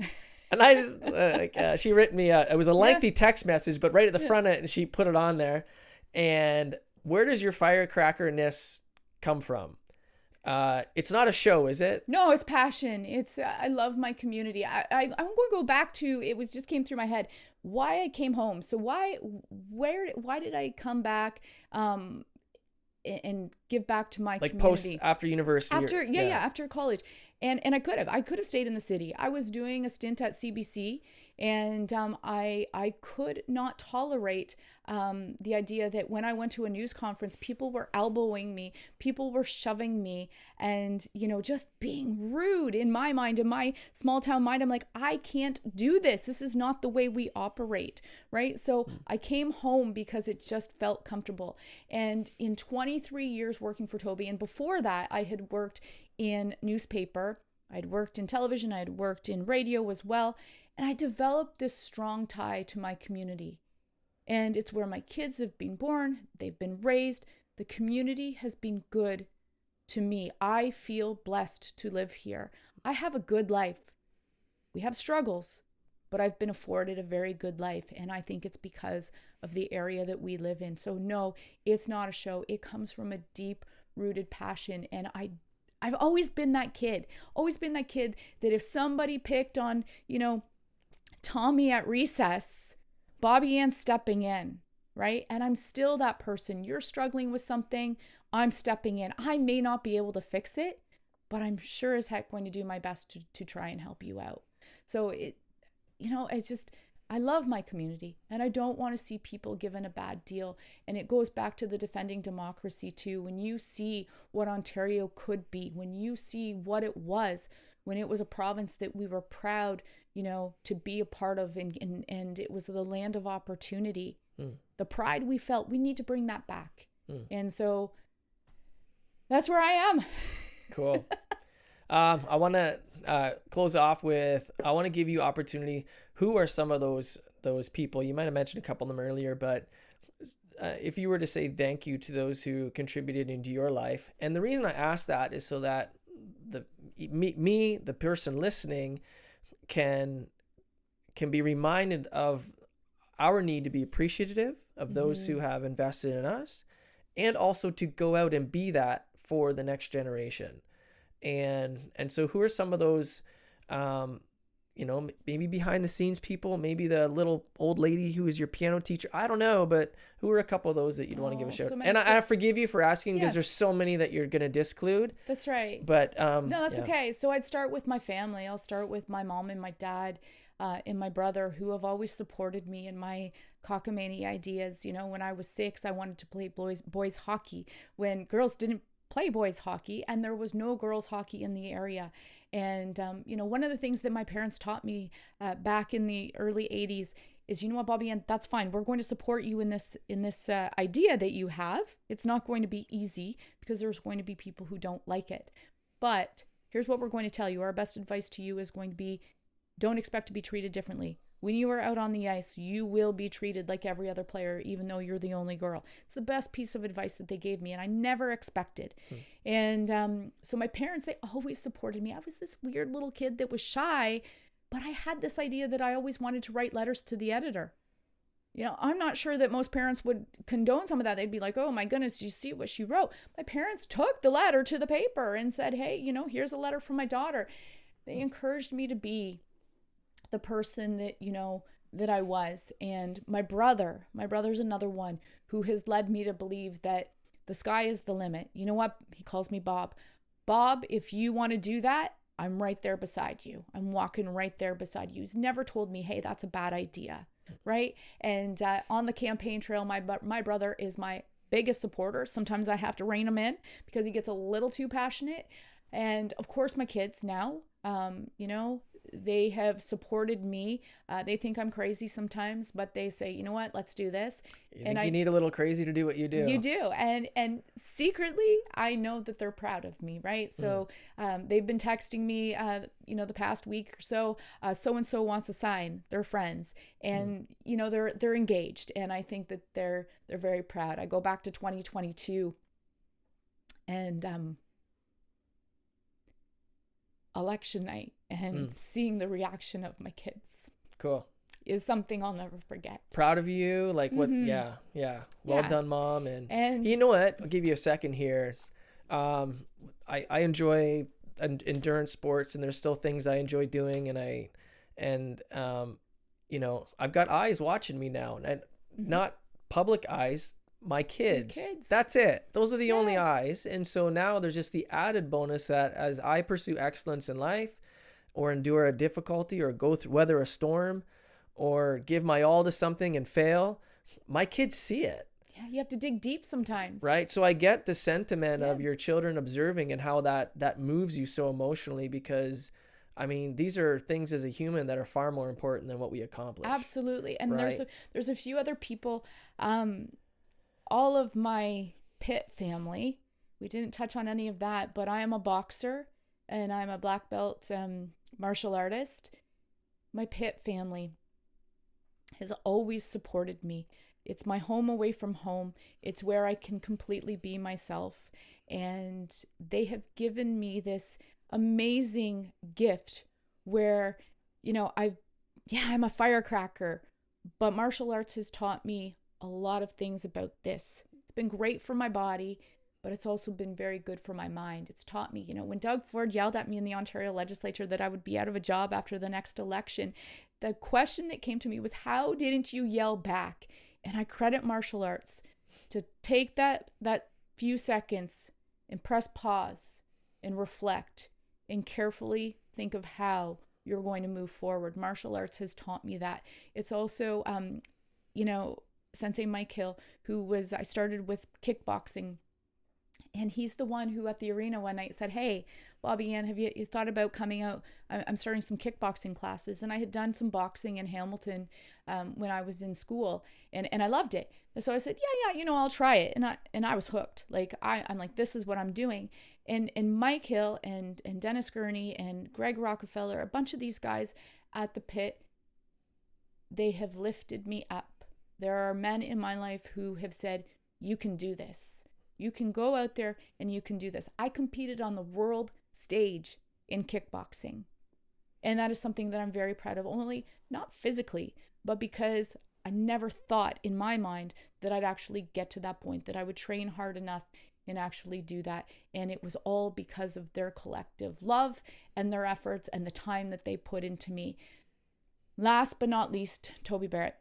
And I just, she written me, it was a lengthy text message, but right at the front of it, and she put it on there. And where does your firecrackerness come from? It's not a show, is it? No, it's passion. It's I love my community. I'm going to go back to, just came through my head why I came home. So why did I come back and give back to my community? Post after university. After college. And I could have stayed in the city. I was doing a stint at CBC, and I could not tolerate the idea that when I went to a news conference, people were elbowing me, people were shoving me, and just being rude. In my mind, in my small town mind, I'm like, I can't do this. This is not the way we operate, right? So I came home because it just felt comfortable. And in 23 years working for Toby, and before that, I had worked in newspaper, I'd worked in television, I'd worked in radio as well. And I developed this strong tie to my community. And it's where my kids have been born, they've been raised. The community has been good to me. I feel blessed to live here. I have a good life. We have struggles, but I've been afforded a very good life. And I think it's because of the area that we live in. So no, it's not a show. It comes from a deep-rooted passion. And I've always been that kid that if somebody picked on, Tommy at recess, Bobbi-Ann stepping in, right? And I'm still that person. You're struggling with something, I'm stepping in. I may not be able to fix it, but I'm sure as heck going to do my best to try and help you out. So I love my community, and I don't want to see people given a bad deal. And it goes back to the defending democracy too. When you see what Ontario could be, when you see what it was, when it was a province that we were proud, to be a part of, and it was the land of opportunity. The pride we felt, we need to bring that back. And so that's where I am. Cool. I want to close off with, I want to give you opportunity. Who are some of those people? You might have mentioned a couple of them earlier, but if you were to say thank you to those who contributed into your life. And the reason I ask that is so that the person listening, can be reminded of our need to be appreciative of those who have invested in us, and also to go out and be that for the next generation. And so who are some of those, maybe behind the scenes people, maybe the little old lady who is your piano teacher, I don't know, but who are a couple of those that you'd want to give a shout? And I forgive you for asking, because there's so many that you're going to disclude. That's right. But no, that's okay. So I'd start with my family. I'll start with my mom and my dad and my brother, who have always supported me in my cockamamie ideas. When I was 6, I wanted to play boys hockey when girls didn't play boys hockey, and there was no girls hockey in the area. And one of the things that my parents taught me back in the early 80s is, you know what, Bobbi-Ann, that's fine. We're going to support you in this idea that you have. It's not going to be easy, because there's going to be people who don't like it. But here's what we're going to tell you. Our best advice to you is going to be, don't expect to be treated differently. When you are out on the ice, you will be treated like every other player, even though you're the only girl. It's the best piece of advice that they gave me, and I never expected. And so my parents, they always supported me. I was this weird little kid that was shy, but I had this idea that I always wanted to write letters to the editor. I'm not sure that most parents would condone some of that. They'd be like, oh my goodness, you see what she wrote? My parents took the letter to the paper and said, hey, here's a letter from my daughter. They encouraged me to be the person that, that I was. And my brother's another one who has led me to believe that the sky is the limit. You know what? He calls me Bob. Bob, if you want to do that, I'm right there beside you. I'm walking right there beside you. He's never told me, hey, that's a bad idea. Right. And on the campaign trail, my brother is my biggest supporter. Sometimes I have to rein him in because he gets a little too passionate. And of course, my kids now, they have supported me. They think I'm crazy sometimes, but they say, you know what, let's do this. You need a little crazy to do what you do. You do. And secretly, I know that they're proud of me, right? So they've been texting me, the past week or so, so-and-so wants a sign. They're friends. And, they're engaged. And I think that they're very proud. I go back to 2022 and election night and seeing the reaction of my kids. Cool. Is something I'll never forget. Proud of you. Like what? Yeah. Well done, Mom. And you know what? I'll give you a second here. I enjoy endurance sports, and there's still things I enjoy doing. And I've got eyes watching me now, and not public eyes, my kids. That's it. Those are the only eyes. And so now there's just the added bonus that as I pursue excellence in life, or endure a difficulty, or go through weather a storm, or give my all to something and fail, my kids see it. Yeah, you have to dig deep sometimes. Right? So I get the sentiment of your children observing and how that moves you so emotionally, because these are things as a human that are far more important than what we accomplish. Absolutely. And there's a few other people, all of my Pitt family, we didn't touch on any of that, but I am a boxer and I'm a black belt martial artist. My Pitt family has always supported me. It's my home away from home. It's where I can completely be myself. And they have given me this amazing gift where, I'm a firecracker, but martial arts has taught me a lot of things about this. It's been great for my body, but it's also been very good for my mind. It's taught me, when Doug Ford yelled at me in the Ontario legislature that I would be out of a job after the next election, the question that came to me was, how didn't you yell back? And I credit martial arts to take that few seconds and press pause and reflect and carefully think of how you're going to move forward. Martial arts has taught me that. It's also, Sensei Mike Hill, I started with kickboxing. And he's the one who at the arena one night said, hey, Bobbi-Ann, have you thought about coming out? I'm starting some kickboxing classes. And I had done some boxing in Hamilton when I was in school, and I loved it. And so I said, yeah, I'll try it. And I was hooked. Like, I'm like, this is what I'm doing. And Mike Hill and Dennis Gurney and Greg Rockefeller, a bunch of these guys at the Pit, they have lifted me up. There are men in my life who have said, you can do this. You can go out there and you can do this. I competed on the world stage in kickboxing. And that is something that I'm very proud of, only not physically, but because I never thought in my mind that I'd actually get to that point, that I would train hard enough and actually do that. And it was all because of their collective love and their efforts and the time that they put into me. Last but not least, Toby Barrett.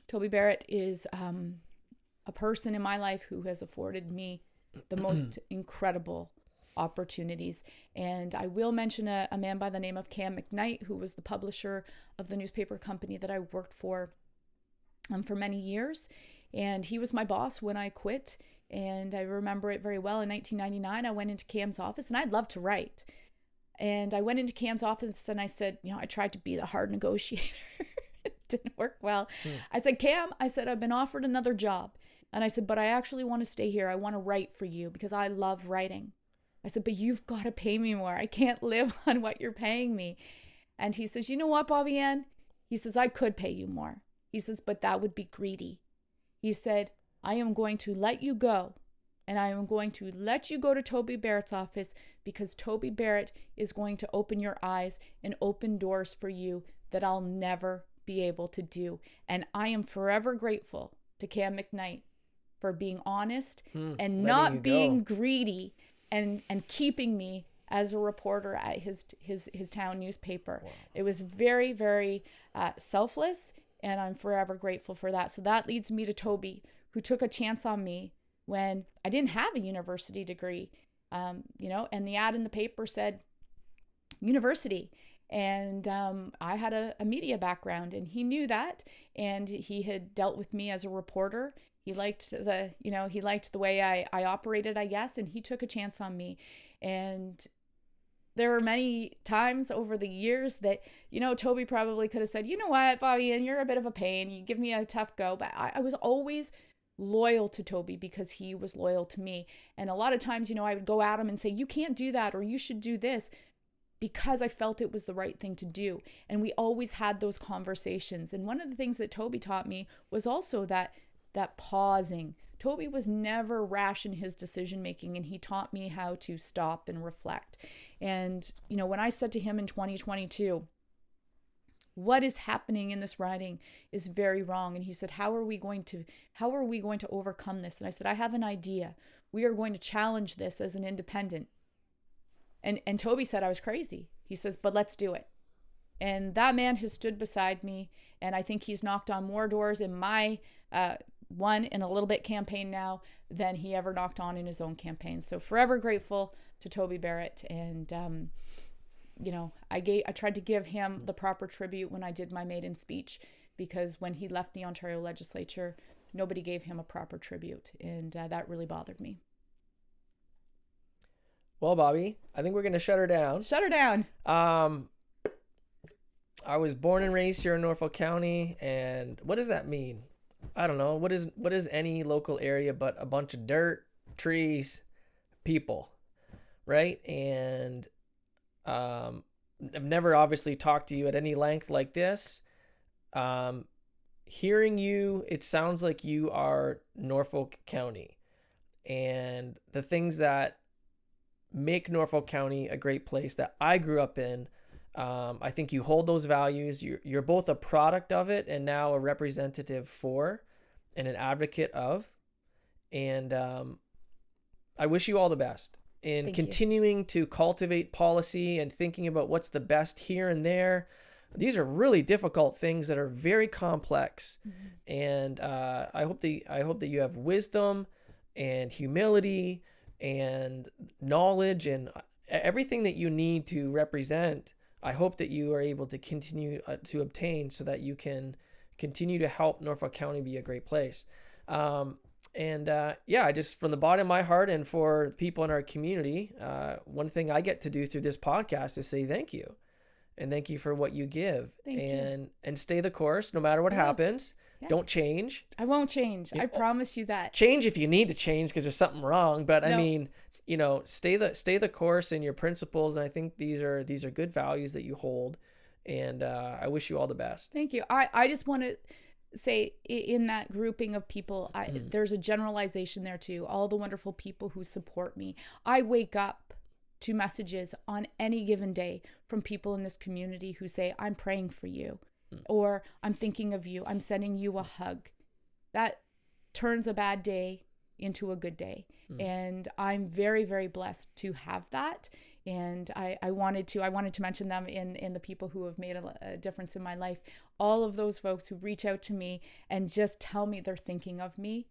Toby Barrett is a person in my life who has afforded me the most incredible opportunities. And I will mention a man by the name of Cam McKnight, who was the publisher of the newspaper company that I worked for many years. And he was my boss when I quit. And I remember it very well. In 1999, I went into Cam's office, and I'd love to write. And I went into Cam's office and I said, I tried to be the hard negotiator. It didn't work well. I said, Cam, I've been offered another job. And I said, but I actually want to stay here. I want to write for you because I love writing. I said, but you've got to pay me more. I can't live on what you're paying me. And he says, you know what, Bobbi-Ann? He says, I could pay you more. He says, but that would be greedy. He said, I am going to let you go. And I am going to let you go to Toby Barrett's office because Toby Barrett is going to open your eyes and open doors for you that I'll never be able to do. And I am forever grateful to Cam McKnight for being honest and not being greedy and keeping me as a reporter at his town newspaper. Wow. It was very, very selfless, and I'm forever grateful for that. So that leads me to Toby, who took a chance on me when I didn't have a university degree, and the ad in the paper said university. And I had a media background, and he knew that, and he had dealt with me as a reporter. He liked the way I operated, I guess, and he took a chance on me. And there were many times over the years that, Toby probably could have said, you know what, Bobbi-Ann, you're a bit of a pain. You give me a tough go. But I was always loyal to Toby because he was loyal to me. And a lot of times, I would go at him and say, you can't do that, or you should do this, because I felt it was the right thing to do. And we always had those conversations. And one of the things that Toby taught me was also that pausing. Toby was never rash in his decision making, and he taught me how to stop and reflect. And, when I said to him in 2022, what is happening in this riding is very wrong. And he said, how are we going to overcome this? And I said, I have an idea. We are going to challenge this as an independent. And Toby said I was crazy. He says, but let's do it. And that man has stood beside me. And I think he's knocked on more doors in my One in a Little Bit campaign now than he ever knocked on in his own campaign. So forever grateful to Toby Barrett. And, I tried to give him the proper tribute when I did my maiden speech, because when he left the Ontario legislature, nobody gave him a proper tribute. And that really bothered me. Well, Bobbi, I think we're going to shut her down. Shut her down. I was born and raised here in Norfolk County, and what does that mean? I don't know. What is any local area but a bunch of dirt, trees, people, right? And I've never obviously talked to you at any length like this. Hearing you, it sounds like you are Norfolk County, and the things that make Norfolk County a great place that I grew up in. I think you hold those values. You're both a product of it and now a representative for and an advocate of. And I wish you all the best in continuing to cultivate policy and thinking about what's the best here and there. These are really difficult things that are very complex. Mm-hmm. And I hope that you have wisdom and humility and knowledge and everything that you need to represent. I hope that you are able to continue to obtain so that you can continue to help Norfolk County be a great place. Just from the bottom of my heart and for people in our community, one thing I get to do through this podcast is say thank you. And thank you for what you give. And stay the course no matter what happens. Yeah. Don't change. I won't change. I promise you that. Change if you need to change because there's something wrong. But no. I mean, stay the course in your principles. And I think these are good values that you hold. And I wish you all the best. Thank you. I just want to say in that grouping of people, there's a generalization there too. All the wonderful people who support me. I wake up to messages on any given day from people in this community who say, I'm praying for you. Or I'm thinking of you. I'm sending you a hug. That turns a bad day into a good day. And I'm very, very blessed to have that. And I wanted to mention them in the people who have made a difference in my life. All of those folks who reach out to me and just tell me they're thinking of me.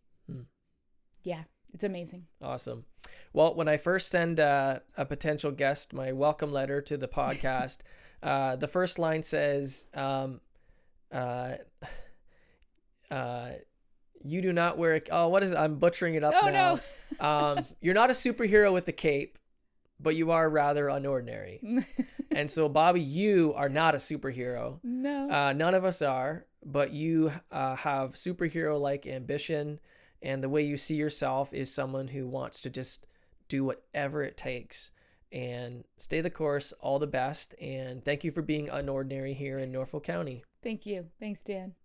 Yeah, it's amazing. Awesome. Well, when I first send a potential guest my welcome letter to the podcast, the first line says, you do not wear what is it? I'm butchering it up now. No. You're not a superhero with a cape, but you are rather unordinary. And so, Bobbi, you are not a superhero. No. None of us are, but you have superhero-like ambition, and the way you see yourself is someone who wants to just do whatever it takes. And stay the course. All the best. And thank you for being unordinary here in Norfolk County. Thank you. Thanks, Dan.